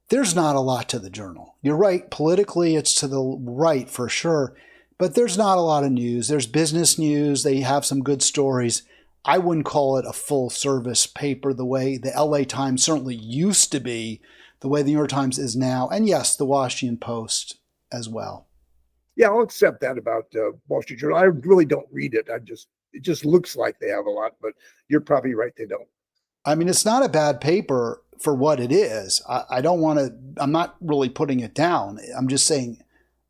A: there's not a lot to the Journal. You're right. Politically, it's to the right for sure. But there's not a lot of news. There's business news. They have some good stories. I wouldn't call it a full service paper the way the LA Times certainly used to be, the way the New York Times is now. And yes, the Washington Post as well.
B: Yeah, I'll accept that about Wall Street Journal. I really don't read it. It just looks like they have a lot, but you're probably right, they don't.
A: I mean, it's not a bad paper for what it is. I'm not really putting it down. I'm just saying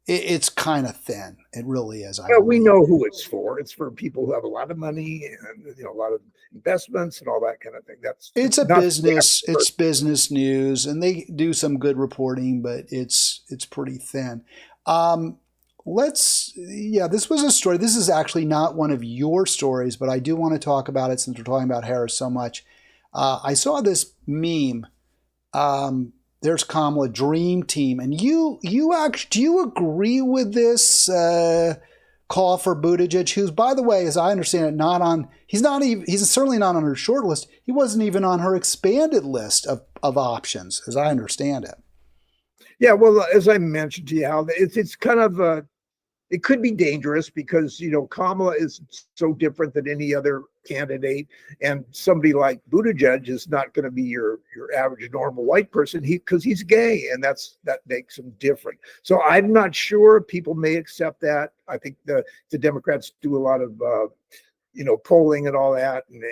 A: it's kind of thin. It really is.
B: Well, we know who it's for. It's for people who have a lot of money and a lot of investments and all that kind of thing.
A: It's a business. It's business news, and they do some good reporting, but it's pretty thin. This was a story. This is actually not one of your stories, but I do want to talk about it since we're talking about Harris so much. I saw this meme. There's Kamala, Dream Team. And do you agree with this call for Buttigieg, who's, by the way, as I understand it, he's certainly not on her short list. He wasn't even on her expanded list of options, as I understand it.
B: Yeah, well, as I mentioned to you, Hal, it's kind of it could be dangerous because, Kamala is so different than any other candidate. And somebody like Buttigieg is not going to be your average normal white person because he's gay, and that makes him different. So I'm not sure. People may accept that. I think the Democrats do a lot of, polling and all that and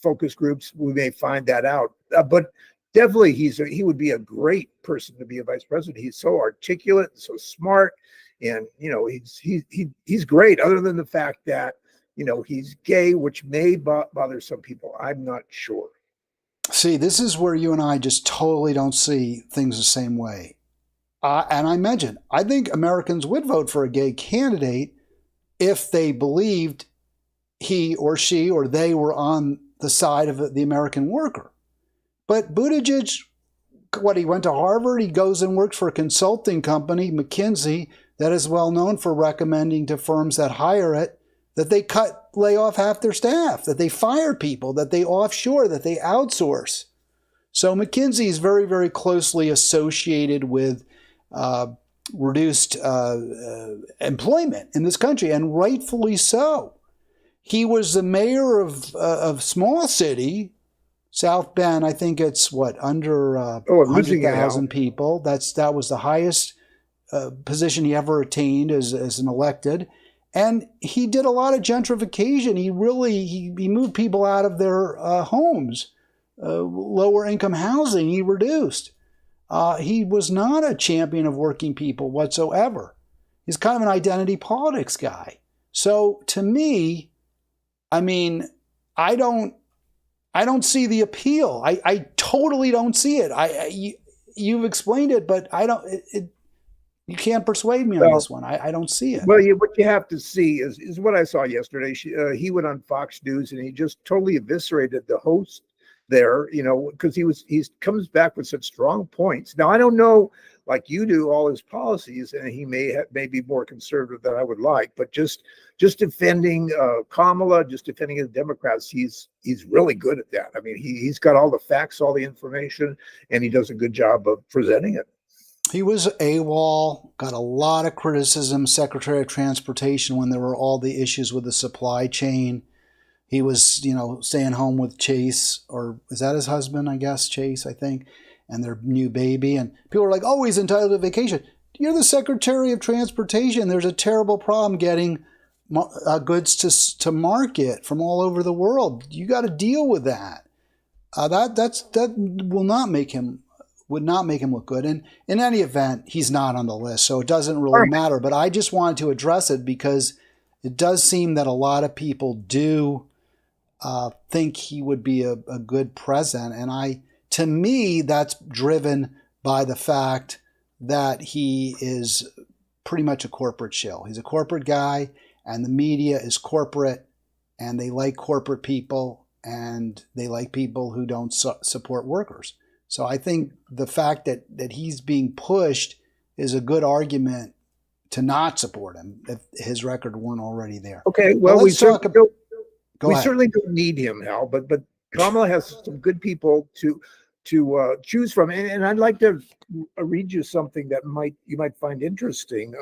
B: focus groups. We may find that out. But definitely he would be a great person to be a vice president. He's so articulate and so smart. And he's great, other than the fact that he's gay, which may bother some people. I'm not sure.
A: See, this is where you and I just totally don't see things the same way. And I mentioned, I think Americans would vote for a gay candidate if they believed he or she or they were on the side of the American worker. But Buttigieg, he went to Harvard. He goes and works for a consulting company, McKinsey, that is well known for recommending to firms that hire it that they lay off half their staff, that they fire people, that they offshore, that they outsource. So McKinsey is very, very closely associated with reduced employment in this country, and rightfully so. He was the mayor of a small city, South Bend. I think it's under 100,000 people. That was the highest position he ever attained as an elected. And he did a lot of gentrification. He moved people out of their homes, lower income housing he reduced. He was not a champion of working people whatsoever. He's kind of an identity politics guy. So to me, I mean, I don't see the appeal. I totally don't see it. You've explained it, but I don't. You can't persuade me on this one. I don't see it.
B: Well, what you have to see is what I saw yesterday. He went on Fox News and he just totally eviscerated the host there, because he comes back with such strong points. Now, I don't know, like you do, all his policies, and he may be more conservative than I would like, but just defending Kamala, just defending the Democrats, he's really good at that. I mean, he's got all the facts, all the information, and he does a good job of presenting it.
A: He was AWOL, got a lot of criticism, Secretary of Transportation, when there were all the issues with the supply chain. He was, staying home with Chase, or is that his husband, I guess, Chase, I think, and their new baby. And people were like, oh, he's entitled to vacation. You're the Secretary of Transportation. There's a terrible problem getting goods to market from all over the world. You got to deal with that. That would not make him look good. And in any event, he's not on the list, so it doesn't really matter. But I just wanted to address it because it does seem that a lot of people do think he would be a good president. And to me, that's driven by the fact that he is pretty much a corporate shill. He's a corporate guy, and the media is corporate, and they like corporate people, and they like people who don't support workers. So I think the fact that he's being pushed is a good argument to not support him if his record weren't already there.
B: Okay, well, we certainly don't need him, Hal, but Kamala has some good people to choose from, and I'd like to read you something that you might find interesting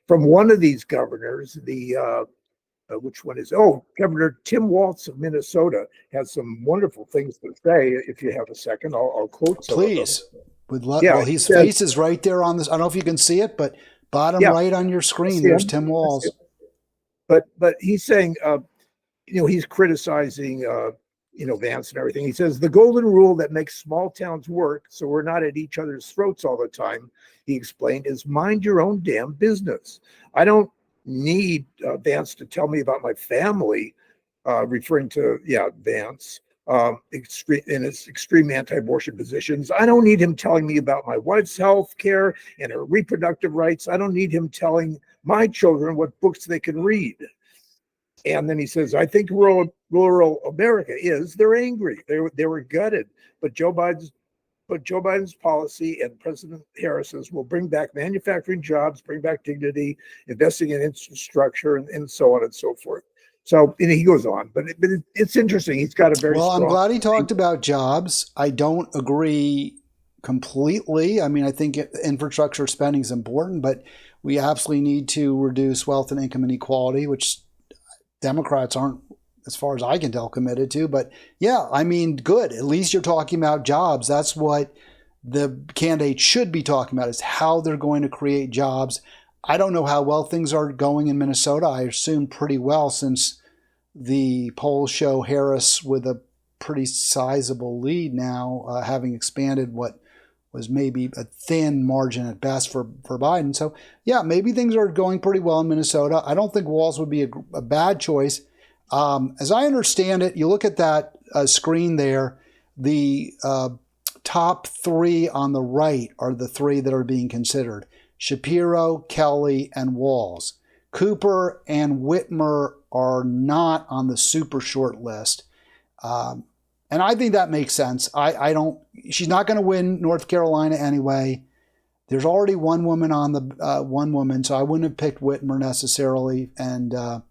B: from one of these governors. Which one is? Governor Tim Walz of Minnesota has some wonderful things to say. If you have a second, I'll quote some.
A: Please. Well, his face is right there on this. I don't know if you can see it, but bottom right on your screen, there's Tim Walz.
B: But he's saying, he's criticizing, Vance and everything. He says the golden rule that makes small towns work, so we're not at each other's throats all the time, he explained, is mind your own damn business. I don't need Vance to tell me about my family, referring to Vance in his extreme anti-abortion positions. I don't need him telling me about my wife's health care and her reproductive rights. I don't need him telling my children what books they can read. And then he says, I think rural America they're angry. They were gutted, but Joe Biden's policy and President Harris's will bring back manufacturing jobs, bring back dignity, investing in infrastructure, and so on and so forth. So he goes on, but it's interesting. He's got a very strong.
A: I'm glad he talked about jobs. I don't agree completely. I mean, I think infrastructure spending is important, but we absolutely need to reduce wealth and income inequality, which Democrats aren't, as far as I can tell, committed to. But yeah, I mean, good. At least you're talking about jobs. That's what the candidates should be talking about, is how they're going to create jobs. I don't know how well things are going in Minnesota. I assume pretty well, since the polls show Harris with a pretty sizable lead now, having expanded what was maybe a thin margin at best for Biden. So yeah, maybe things are going pretty well in Minnesota. I don't think Walz would be a bad choice. As I understand it, you look at that screen there, the top three on the right are the three that are being considered: Shapiro, Kelly, and Walz. Cooper and Whitmer are not on the super short list. And I think that makes sense. She's not going to win North Carolina anyway. There's already one woman on the one woman, so I wouldn't have picked Whitmer necessarily. And I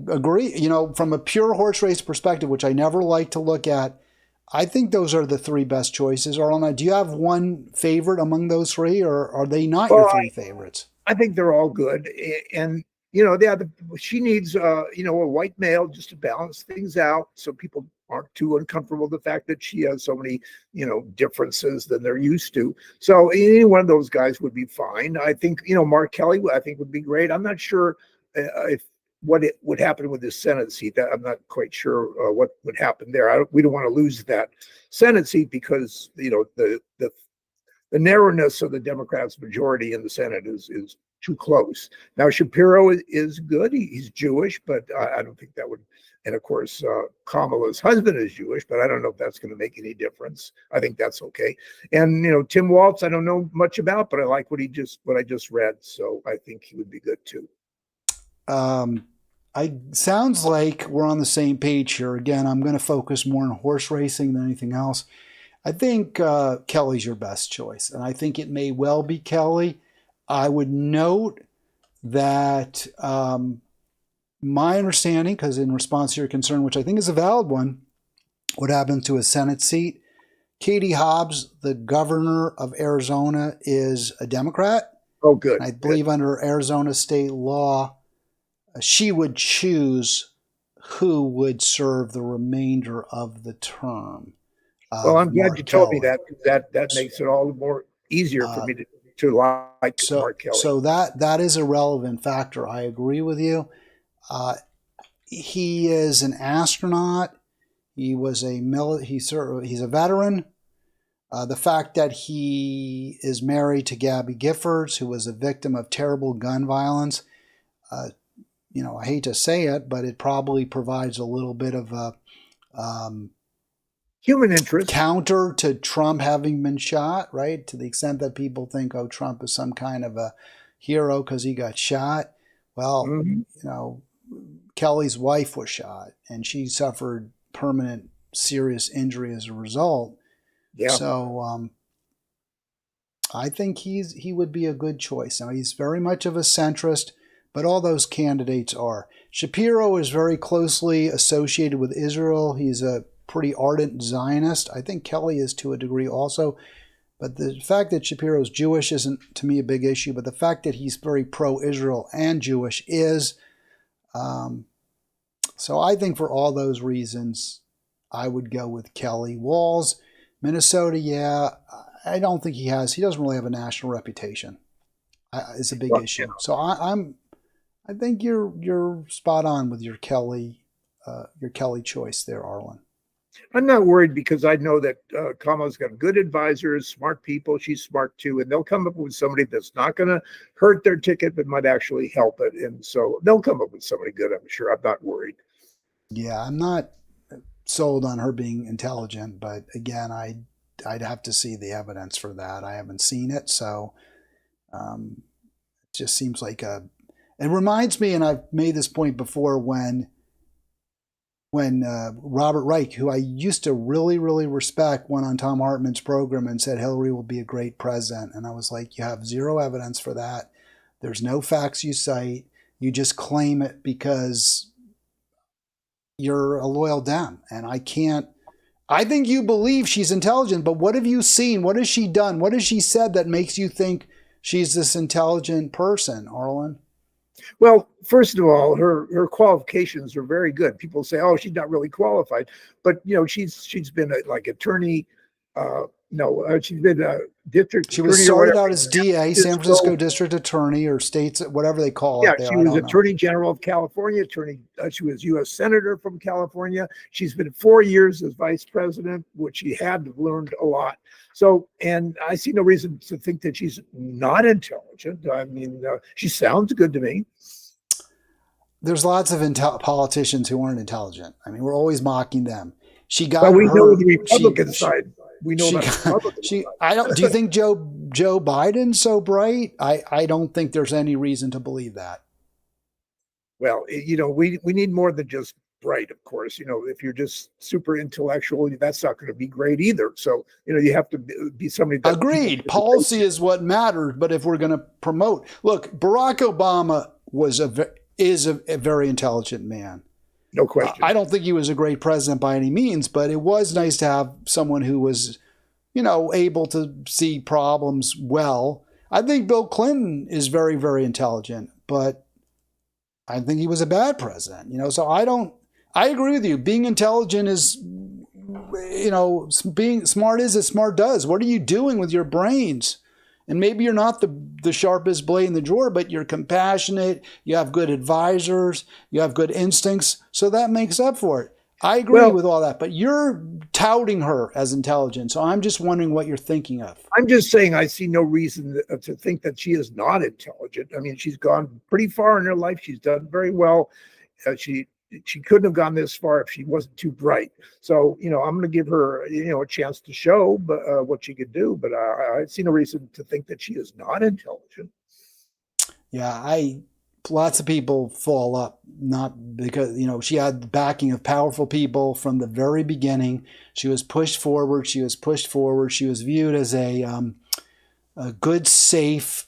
A: agree. From a pure horse race perspective, which I never like to look at, I think those are the three best choices. Arlen, do you have one favorite among those three, or are they not your three favorites?
B: I think they're all good. And, she needs, a white male just to balance things out, so people aren't too uncomfortable with the fact that she has so many, differences than they're used to. So any one of those guys would be fine. I think, Mark Kelly, I think, would be great. I'm not sure what it would happen with this Senate seat. I'm not quite sure what would happen there. We don't want to lose that Senate seat because, the narrowness of the Democrats' majority in the Senate is too close. Now, Shapiro is good. He's Jewish, but I don't think that would. And of course, Kamala's husband is Jewish, but I don't know if that's going to make any difference. I think that's okay. And Tim Walz, I don't know much about, but I like what I just read, so I think he would be good too.
A: Sounds like we're on the same page here. Again, I'm going to focus more on horse racing than anything else. I think Kelly's your best choice, and I think it may well be Kelly. I would note that my understanding, because in response to your concern, which I think is a valid one, what happens to a Senate seat, Katie Hobbs, the governor of Arizona, is a Democrat.
B: Oh, good.
A: I believe under Arizona state law, she would choose who would serve the remainder of the term.
B: Well, I'm glad you told me that. That makes it all the more easier for me to like Mark Kelly.
A: So that is a relevant factor. I agree with you. He is an astronaut. He was he's a veteran. The fact that he is married to Gabby Giffords, who was a victim of terrible gun violence, I hate to say it, but it probably provides a little bit of a
B: human interest
A: counter to Trump having been shot, right? To the extent that people think, oh, Trump is some kind of a hero because he got shot. Well, Kelly's wife was shot, and she suffered permanent serious injury as a result.
B: Yeah.
A: So I think he would be a good choice. Now, he's very much of a centrist, but all those candidates are. Shapiro is very closely associated with Israel. He's a pretty ardent Zionist. I think Kelly is to a degree also. But the fact that Shapiro's Jewish isn't, to me, a big issue. But the fact that he's very pro-Israel and Jewish is. So I think for all those reasons, I would go with Kelly. Walz, Minnesota, yeah. I don't think he doesn't really have a national reputation. It's a big issue. So I think you're spot on with your Kelly choice there, Arlen.
B: I'm not worried because I know that Kamala's got good advisors, smart people. She's smart too, and they'll come up with somebody that's not going to hurt their ticket, but might actually help it. And so they'll come up with somebody good, I'm sure. I'm not worried.
A: Yeah, I'm not sold on her being intelligent, but again, I'd have to see the evidence for that. I haven't seen it, so it just seems like it reminds me, and I've made this point before, when Robert Reich, who I used to really, really respect, went on Tom Hartman's program and said Hillary will be a great president. And I was like, you have zero evidence for that. There's no facts you cite. You just claim it because you're a loyal Dem. And I think you believe she's intelligent, but what have you seen? What has she done? What has she said that makes you think she's this intelligent person, Arlen?
B: Well, first of all, her qualifications are very good. People say, "Oh, she's not really qualified," but she's been like attorney. She's been a district.
A: She was started out as DA, San Francisco District Attorney, or states, whatever they call it.
B: Yeah, she was Attorney General of California. She was U.S. Senator from California. She's been 4 years as Vice President, which she had learned a lot. So, and I see no reason to think that she's not intelligent. I mean, she sounds good to me.
A: There's lots of politicians who aren't intelligent. I mean, we're always mocking them. She got.
B: But we know the Republican side. We know
A: that. Do you think Joe Biden's so bright? I don't think there's any reason to believe that.
B: Well, we need more than just bright, of course. If you're just super intellectual, that's not going to be great either. So, you have to be somebody that.
A: Agreed. Policy is what matters. But if we're going to promote, look, Barack Obama is a very intelligent man.
B: No question.
A: I don't think he was a great president by any means, but it was nice to have someone who was, able to see problems well. I think Bill Clinton is very, very intelligent, but I think he was a bad president. So I agree with you. Being intelligent is, being smart is as smart does. What are you doing with your brains? And maybe you're not the sharpest blade in the drawer, but you're compassionate, you have good advisors, you have good instincts, so that makes up for it. I agree with all that, but you're touting her as intelligent, so I'm just wondering what you're thinking of.
B: I'm just saying I see no reason to think that she is not intelligent. I mean, she's gone pretty far in her life. She's done very well. She couldn't have gone this far if she wasn't too bright. So, I'm going to give her, a chance to show what she could do. But I see no reason to think that she is not intelligent.
A: Yeah, lots of people fall up, not because, she had the backing of powerful people from the very beginning. She was pushed forward. She was viewed as a good, safe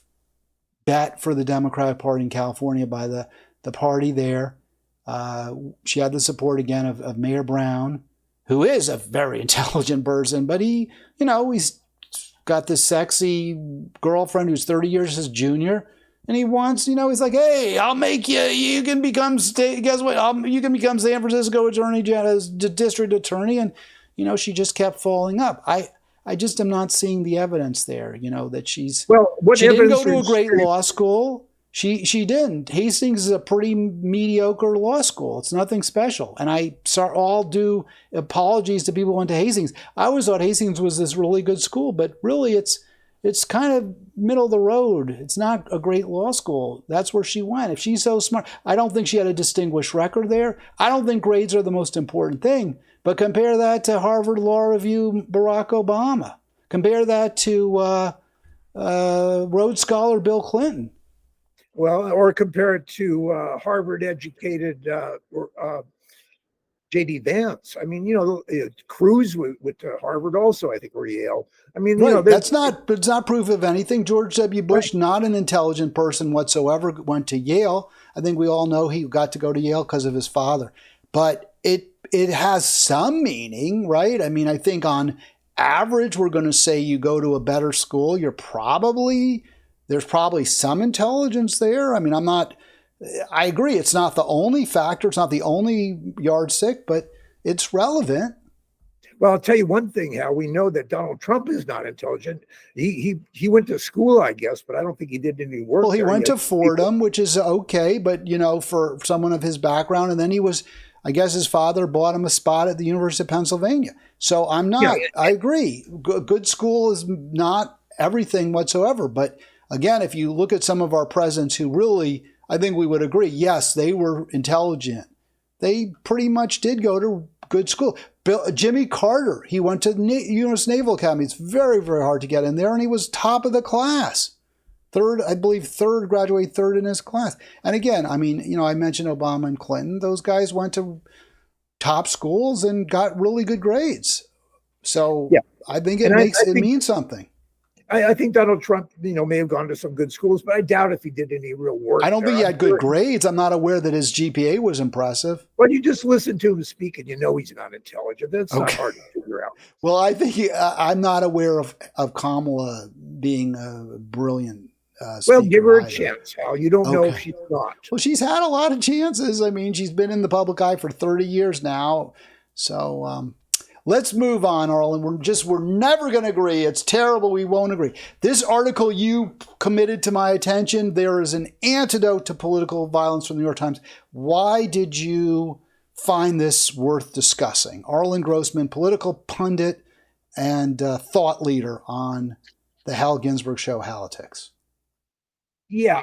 A: bet for the Democratic Party in California by the party there. She had the support again of Mayor Brown, who is a very intelligent person, but he, he's got this sexy girlfriend who's 30 years his junior. And he wants, he's like, hey, I'll make you can become guess what? You can become San Francisco district attorney. And, she just kept falling up. I just am not seeing the evidence there, that she didn't go to a great law school. She didn't. Hastings is a pretty mediocre law school. It's nothing special. And all due apologies to people who went to Hastings. I always thought Hastings was this really good school, but really it's kind of middle of the road. It's not a great law school. That's where she went. If she's so smart, I don't think she had a distinguished record there. I don't think grades are the most important thing. But compare that to Harvard Law Review Barack Obama. Compare that to Rhodes Scholar Bill Clinton.
B: Well, or compare it to Harvard-educated J.D. Vance. I mean, Cruz went to Harvard also, I think, or Yale. I mean,
A: right. It's not proof of anything. George W. Bush, right, not an intelligent person whatsoever, went to Yale. I think we all know he got to go to Yale because of his father. But it has some meaning, right? I mean, I think on average, we're going to say you go to a better school, there's probably some intelligence there. I mean, I agree. It's not the only factor. It's not the only yardstick, but it's relevant.
B: Well, I'll tell you one thing, Hal. We know that Donald Trump is not intelligent. He went to school, I guess, but I don't think he did any work.
A: Well, he went to Fordham, which is okay, but for someone of his background, and then I guess his father bought him a spot at the University of Pennsylvania. So I agree. Good school is not everything whatsoever, but again, if you look at some of our presidents who really, I think we would agree, yes, they were intelligent. They pretty much did go to good school. Jimmy Carter, he went to the U.S. Naval Academy. It's very, very hard to get in there, and he was top of the class. Graduated third in his class. And again, I mean, I mentioned Obama and Clinton. Those guys went to top schools and got really good grades. So yeah. I think it means something.
B: I think Donald Trump, may have gone to some good schools, but I doubt if he did any real work.
A: I don't think he had good grades. I'm not aware that his GPA was impressive.
B: Well, you just listen to him speak and he's not intelligent. That's not hard to figure out.
A: Well, I think I'm not aware of Kamala being a brilliant
B: well, give her a chance, Hal. You don't know if she's not.
A: Well, she's had a lot of chances. I mean, she's been in the public eye for 30 years now. So, let's move on, Arlen. We're never going to agree. It's terrible. We won't agree. This article you committed to my attention. There is an antidote to political violence from the New York Times. Why did you find this worth discussing? Arlen Grossman, political pundit and thought leader on the Hal Ginsberg show, Halitics.
B: Yeah,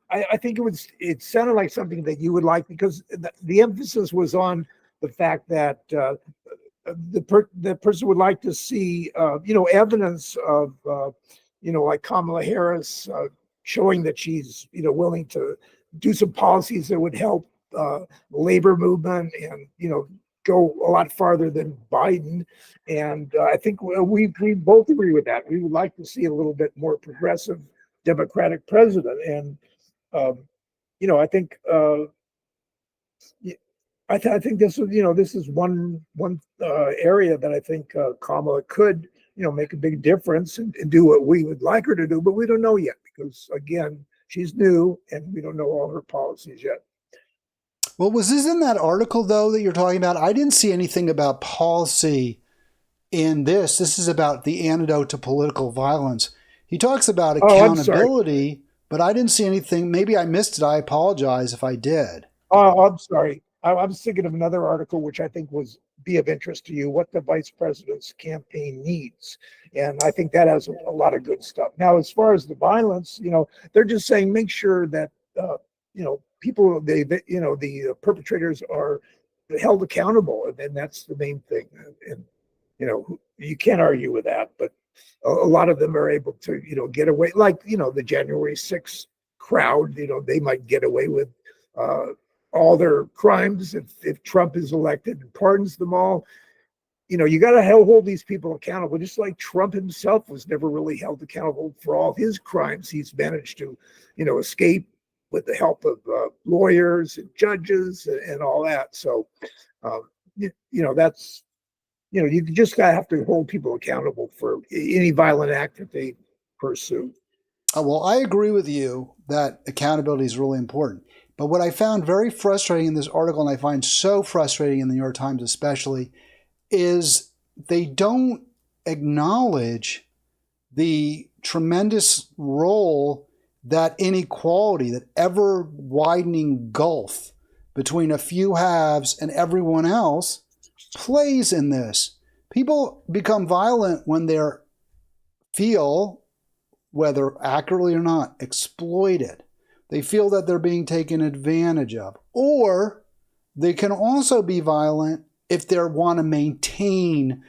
B: I think it sounded like something that you would like, because the emphasis was on the fact that the person would like to see, evidence of, like Kamala Harris showing that she's, willing to do some policies that would help the labor movement and, go a lot farther than Biden. And I think we both agree with that. We would like to see a little bit more progressive Democratic president. And, I think, I think this is, this is one area that I think Kamala could, make a big difference and do what we would like her to do, but we don't know yet because, again, she's new and we don't know all her policies yet.
A: Well, was this in that article, though, that you're talking about? I didn't see anything about policy in this. This is about the antidote to political violence. He talks about accountability, but I didn't see anything. Maybe I missed it. I apologize if I did.
B: Oh, I'm sorry. I was thinking of another article, which I think be of interest to you, what the vice president's campaign needs. And I think that has a lot of good stuff. Now, as far as the violence, they're just saying, make sure that, people, the perpetrators are held accountable. And that's the main thing. And, you can't argue with that, but a lot of them are able to, get away, like, the January 6th crowd, they might get away with, all their crimes if Trump is elected and pardons them all. You got to hold these people accountable, just like Trump himself was never really held accountable for all his crimes. He's managed to, escape with the help of lawyers and judges and all that. So, that's you just gotta have to hold people accountable for any violent act that they pursue.
A: Well, I agree with you that accountability is really important. But what I found very frustrating in this article, and I find so frustrating in the New York Times especially, is they don't acknowledge the tremendous role that inequality, that ever widening gulf between a few haves and everyone else plays in this. People become violent when they feel, whether accurately or not, exploited. They feel that they're being taken advantage of. Or they can also be violent if they want to maintain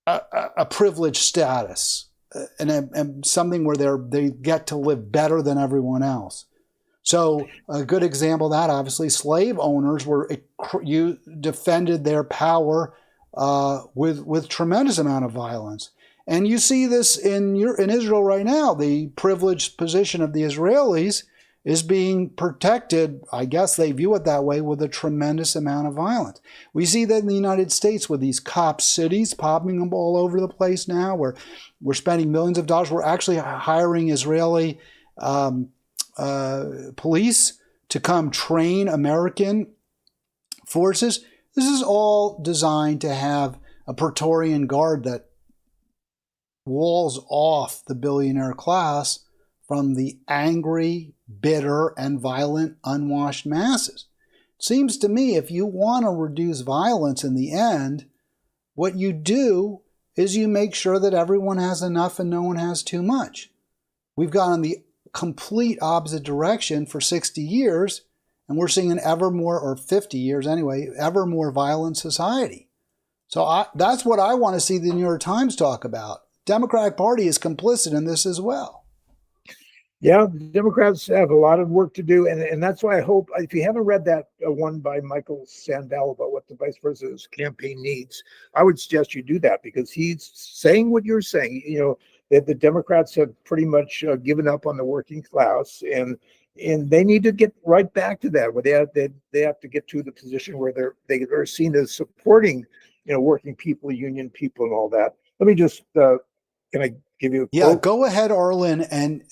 A: a privileged status and something where they get to live better than everyone else. So a good example of that, obviously, slave owners defended their power with tremendous amount of violence. And you see this in Israel right now. The privileged position of the Israelis is being protected, I guess they view it that way, with a tremendous amount of violence. We see that in the United States with these cop cities popping up all over the place now, where we're spending millions of dollars. We're actually hiring Israeli police to come train American forces. This is all designed to have a Praetorian Guard that walls off the billionaire class from the angry, bitter, and violent, unwashed masses. It seems to me if you want to reduce violence in the end, what you do is you make sure that everyone has enough and no one has too much. We've gone in the complete opposite direction for 60 years, and we're seeing an ever more, or 50 years anyway, ever more violent society. So that's what I want to see the New York Times talk about. Democratic Party is complicit in this as well.
B: Yeah, Democrats have a lot of work to do, and that's why I hope, if you haven't read that one by Michael Sandel about what the vice president's campaign needs, I would suggest you do that, because he's saying what you're saying, that the Democrats have pretty much given up on the working class, and they need to get right back to that, where they have to get to the position where they are seen as supporting, working people, union people, and all that. Let me just can I give you a quote?
A: Yeah, go ahead, Arlen. And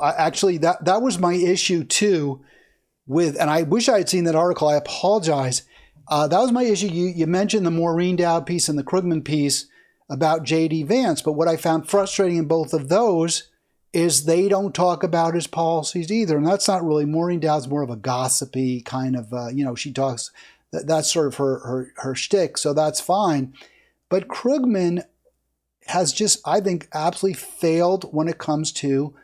A: actually, that was my issue too. And I wish I had seen that article. I apologize. That was my issue. You mentioned the Maureen Dowd piece and the Krugman piece about J.D. Vance, but what I found frustrating in both of those is they don't talk about his policies either. And that's not really, Maureen Dowd's more of a gossipy kind of, she talks, that's sort of her shtick, so that's fine. But Krugman has just, I think, absolutely failed when it comes to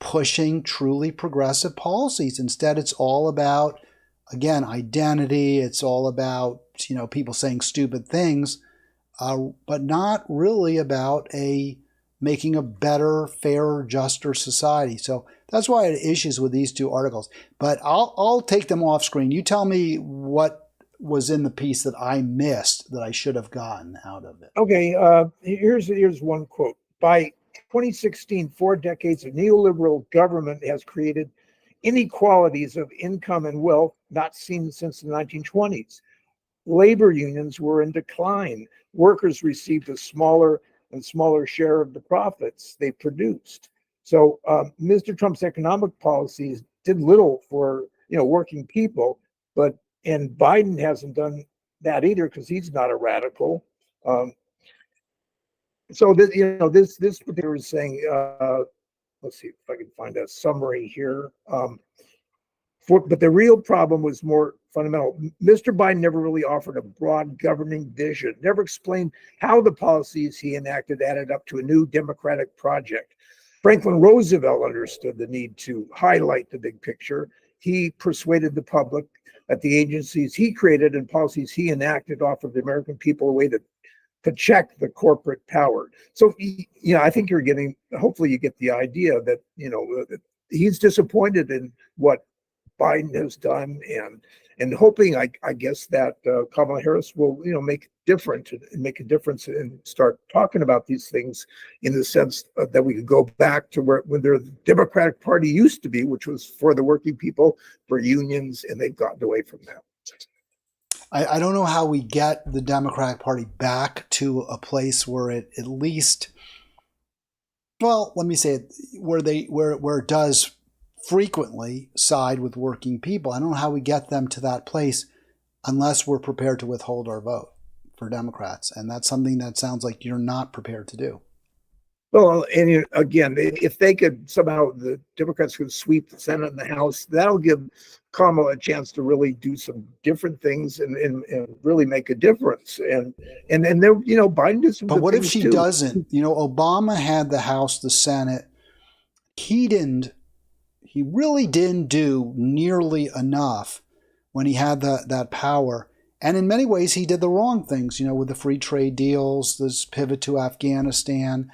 A: pushing truly progressive policies. Instead, it's all about, again, identity. It's all about, people saying stupid things, but not really about making a better, fairer, juster society. So that's why I had issues with these two articles. But I'll take them off screen. You tell me what was in the piece that I missed that I should have gotten out of it.
B: Okay, here's one quote. By 2016, 4 decades of neoliberal government has created inequalities of income and wealth not seen since the 1920s. Labor unions were in decline. Workers received a smaller and smaller share of the profits they produced. So Mr. Trump's economic policies did little for working people, and Biden hasn't done that either, because he's not a radical. So this particular is saying, let's see if I can find a summary here. But the real problem was more fundamental. Mr. Biden never really offered a broad governing vision, never explained how the policies he enacted added up to a new democratic project. Franklin Roosevelt understood the need to highlight the big picture. He persuaded the public that the agencies he created and policies he enacted offered the American people a way to check the corporate power. So, I think hopefully you get the idea that, he's disappointed in what Biden has done, and hoping, I guess, that Kamala Harris will, make a difference and start talking about these things in the sense that we could go back to when the Democratic Party used to be, which was for the working people, for unions, and they've gotten away from that.
A: I don't know how we get the Democratic Party back to a place where it at least, well, let me say it, where it does frequently side with working people. I don't know how we get them to that place unless we're prepared to withhold our vote for Democrats. And that's something that sounds like you're not prepared to do.
B: Well, and again, if they could somehow, the Democrats could sweep the Senate and the House, that'll give Kamala a chance to really do some different things and really make a difference. And there, Biden did some.
A: But
B: good
A: what if
B: things
A: she
B: too.
A: doesn't? Obama had the House, the Senate. He really didn't do nearly enough when he had that power. And in many ways, he did the wrong things, with the free trade deals, this pivot to Afghanistan.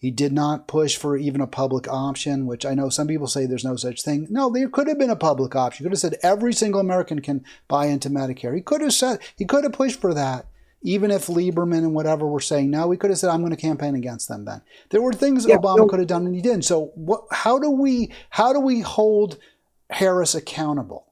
A: He did not push for even a public option, which I know some people say there's no such thing. No, there could have been a public option. He could have said every single American can buy into Medicare. He could have pushed for that, even if Lieberman and whatever were saying no. He could have said, I'm going to campaign against them then. There were things Obama could have done and he didn't. So how do we hold Harris accountable?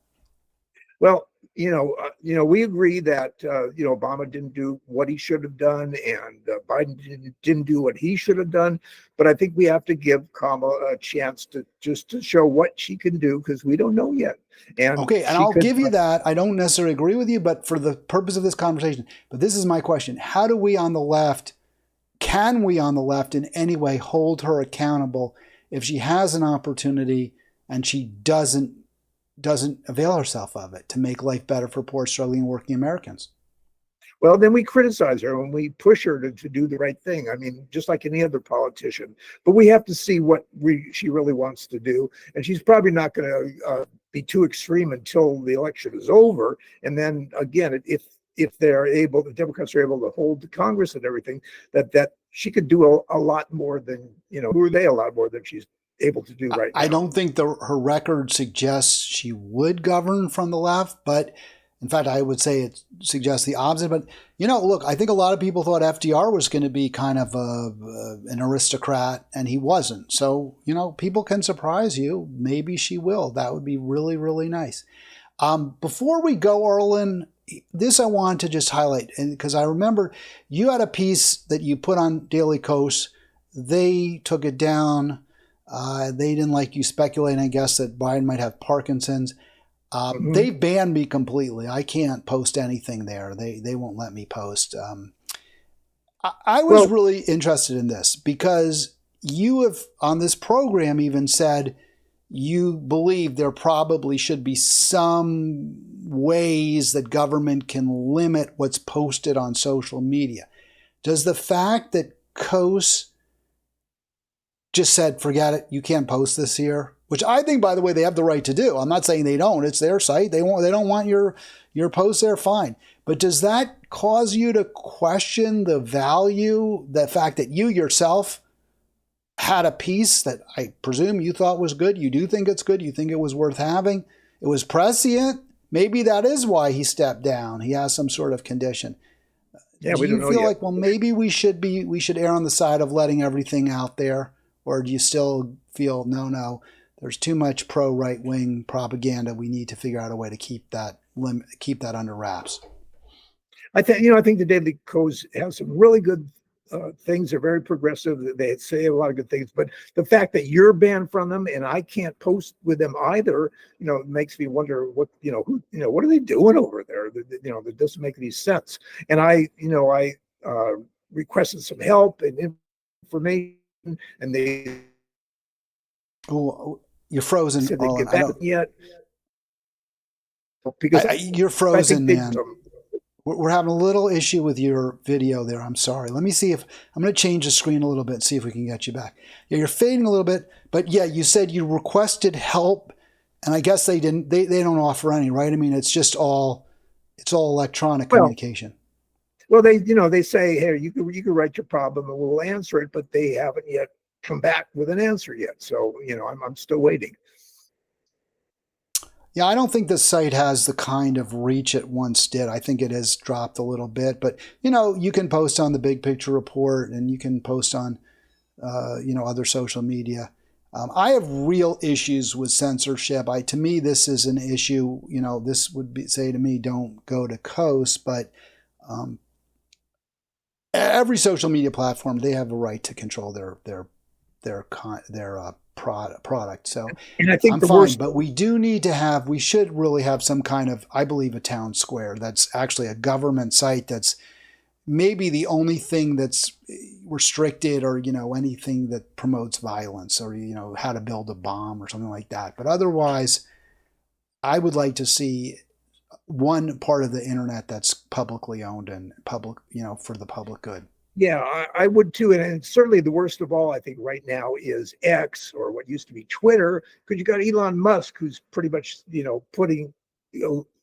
B: Well, we agree that Obama didn't do what he should have done, and Biden didn't do what he should have done. But I think we have to give Kamala a chance to show what she can do, because we don't know yet. And
A: I'll give you that. I don't necessarily agree with you, but for the purpose of this conversation, but this is my question: how do we on the left, can we on the left in any way hold her accountable if she has an opportunity and she doesn't avail herself of it to make life better for poor, struggling, working Americans?
B: Well, then we criticize her and we push her to do the right thing. I mean, just like any other politician. But we have to see what she really wants to do. And she's probably not going to be too extreme until the election is over. And then again, if the Democrats are able to hold the Congress and everything, that she could do a lot more than, a lot more than she's able to do right now.
A: I don't think her record suggests she would govern from the left, but in fact, I would say it suggests the opposite. But, look, I think a lot of people thought FDR was going to be kind of an aristocrat, and he wasn't. So, people can surprise you. Maybe she will. That would be really, really nice. Before we go, Arlen, this I want to just highlight, because I remember you had a piece that you put on Daily Kos. They took it down. They didn't like you speculating, I guess, that Biden might have Parkinson's. They banned me completely. I can't post anything there. They won't let me post. I was really interested in this because you have, on this program, even said you believe there probably should be some ways that government can limit what's posted on social media. Does the fact that Kos just said, forget it, you can't post this here, which I think, by the way, they have the right to do. I'm not saying they don't. It's their site. They don't want your post there, fine. But does that cause you to question the value, the fact that you yourself had a piece that I presume you thought was good? You do think it's good? You think it was worth having? It was prescient? Maybe that is why he stepped down. He has some sort of condition.
B: Yeah,
A: do you feel like, well, maybe we should err on the side of letting everything out there? Or do you still feel, no, there's too much pro-right-wing propaganda. We need to figure out a way to keep that under wraps?
B: I think the Daily Kos have some really good things. They're very progressive. They say a lot of good things. But the fact that you're banned from them and I can't post with them either, makes me wonder what are they doing over there? That doesn't make any sense. And I requested some help and information. And they
A: you're frozen.
B: Said they get back yet because
A: you're frozen, man. We're having a little issue with your video there. I'm sorry. Let me see if I'm going to change the screen a little bit and see if we can get you back. Yeah, you're fading a little bit, but yeah, you said you requested help, and I guess they didn't. They don't offer any, right? I mean, it's just all electronic communication.
B: Well, they say, hey, you can write your problem and we'll answer it, but they haven't yet come back with an answer yet. So, I'm still waiting.
A: Yeah, I don't think the site has the kind of reach it once did. I think it has dropped a little bit, but you can post on the Big Picture Report and you can post on, other social media. I have real issues with censorship. To me, this is an issue. This would say to me, don't go to Coast, but every social media platform, they have a right to control their product. So,
B: and I think
A: I'm fine, but we should really have some kind of, I believe, a town square that's actually a government site that's maybe the only thing that's restricted, or anything that promotes violence, or how to build a bomb or something like that. But otherwise, I would like to see one part of the internet that's publicly owned and public, for the public good.
B: Yeah, I would too. And certainly the worst of all, I think right now is X, or what used to be Twitter, because you got Elon Musk, who's pretty much, putting,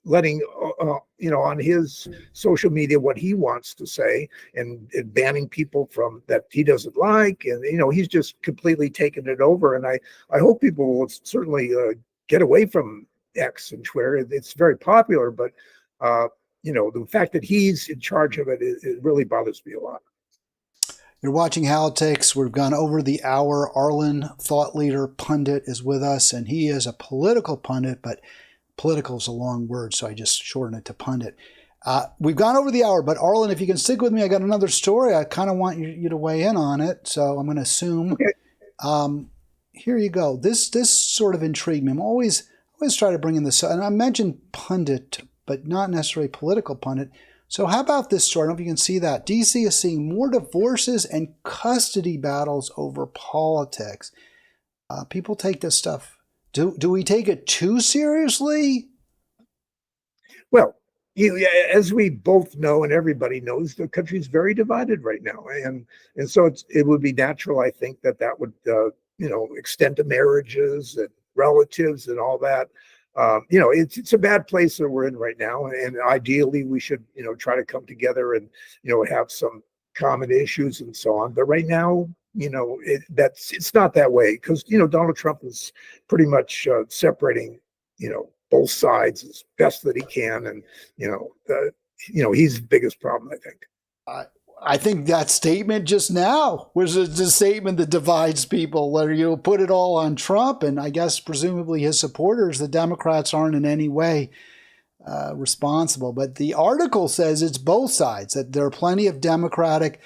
B: letting, on his social media what he wants to say, and banning people from that he doesn't like. And, he's just completely taken it over. And I hope people will certainly get away from X and Twitter. It's very popular, but, the fact that he's in charge of it, it really bothers me a lot.
A: You're watching Halitics. We've gone over the hour. Arlen, thought leader, pundit, is with us, and he is a political pundit, but political is a long word, so I just shorten it to pundit. We've gone over the hour, but Arlen, if you can stick with me, I got another story. I kind of want you to weigh in on it, so I'm going to assume. Okay. Here you go. This sort of intrigued me. I'm always try to bring in this, and I mentioned pundit, but not necessarily political pundit. So how about this story? I don't know if you can see that. D.C. is seeing more divorces and custody battles over politics. People take this stuff. Do we take it too seriously?
B: Well, as we both know, and everybody knows, the country's very divided right now, and so it would be natural, I think, that would extend to marriages and relatives and all that. It's a bad place that we're in right now, and ideally we should, try to come together and, have some common issues and so on. But right now, it's not that way, because, Donald Trump is pretty much separating, both sides as best that he can. And, he's the biggest problem, I think.
A: I think that statement just now was a statement that divides people, whether you put it all on Trump and I guess presumably his supporters. The Democrats aren't in any way responsible. But the article says it's both sides, that there are plenty of Democratic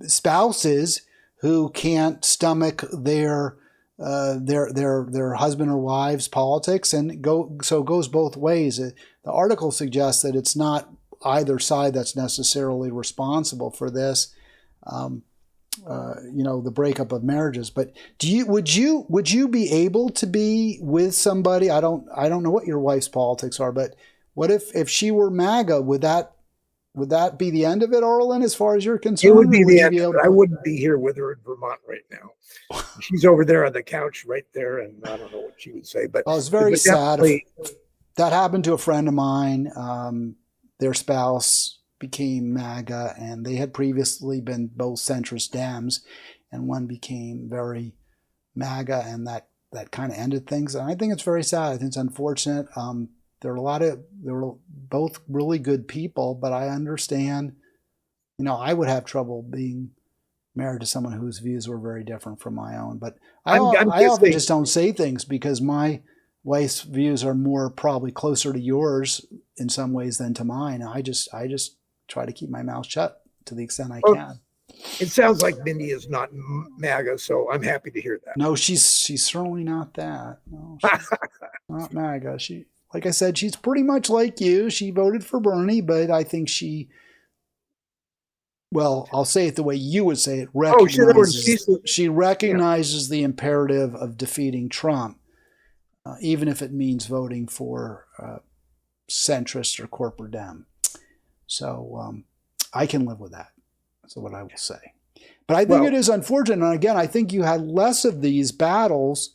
A: spouses who can't stomach their husband or wife's politics, and it goes both ways. The article suggests that it's not either side that's necessarily responsible for this, the breakup of marriages. But would you be able to be with somebody? I don't know what your wife's politics are, but what if she were MAGA? Would that be the end of it, Arlen, as far as you're concerned?
B: It would be the end. I wouldn't be here with her in Vermont right now. She's over there on the couch right there, and I don't know what she would say. But
A: it's very sad. That happened to a friend of mine. Their spouse became MAGA, and they had previously been both centrist Dems, and one became very MAGA, and that kind of ended things. And I think it's very sad. I think it's unfortunate. They were both really good people, but I understand, I would have trouble being married to someone whose views were very different from my own. But I often just don't say things because my wife's views are more probably closer to yours in some ways than to mine. I just try to keep my mouth shut to the extent I can.
B: It sounds like Mindy is not MAGA, so I'm happy to hear that.
A: No, she's certainly not that. No, she's not MAGA. Like I said, she's pretty much like you. She voted for Bernie, but I think I'll say it the way you would say it. She recognizes the imperative of defeating Trump, even if it means voting for centrist or corporate Dem. So I can live with that. That's what I will say. But I think it is unfortunate. And again, I think you had less of these battles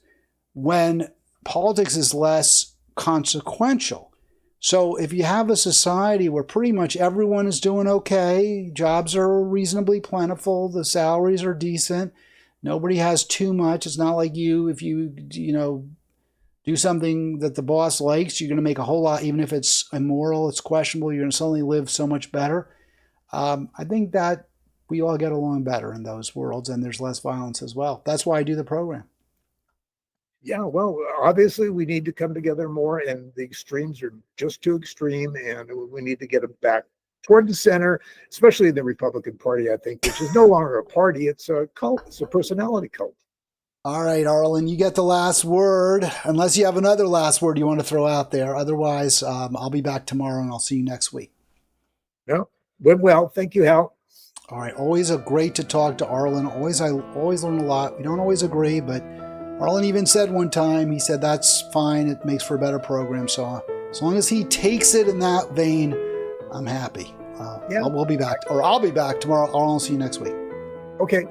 A: when politics is less consequential. So if you have a society where pretty much everyone is doing okay, jobs are reasonably plentiful, the salaries are decent, nobody has too much. It's not like if you do something that the boss likes, you're going to make a whole lot, even if it's immoral, it's questionable, you're going to suddenly live so much better. I think that we all get along better in those worlds, and there's less violence as well. That's why I do the program.
B: Yeah, well, obviously we need to come together more, and the extremes are just too extreme, and we need to get them back toward the center, especially in the Republican Party, I think, which is no longer a party. It's a cult. It's a personality cult.
A: All right, Arlen, you get the last word, unless you have another last word you want to throw out there. Otherwise, I'll be back tomorrow, and I'll see you next week.
B: No, went well. Thank you, Hal.
A: All right, always great to talk to Arlen. I always learn a lot. We don't always agree, but Arlen even said one time, he said, that's fine. It makes for a better program. So as long as he takes it in that vein, I'm happy.
B: Yeah.
A: We'll be back, or I'll be back tomorrow. I'll see you next week.
B: Okay.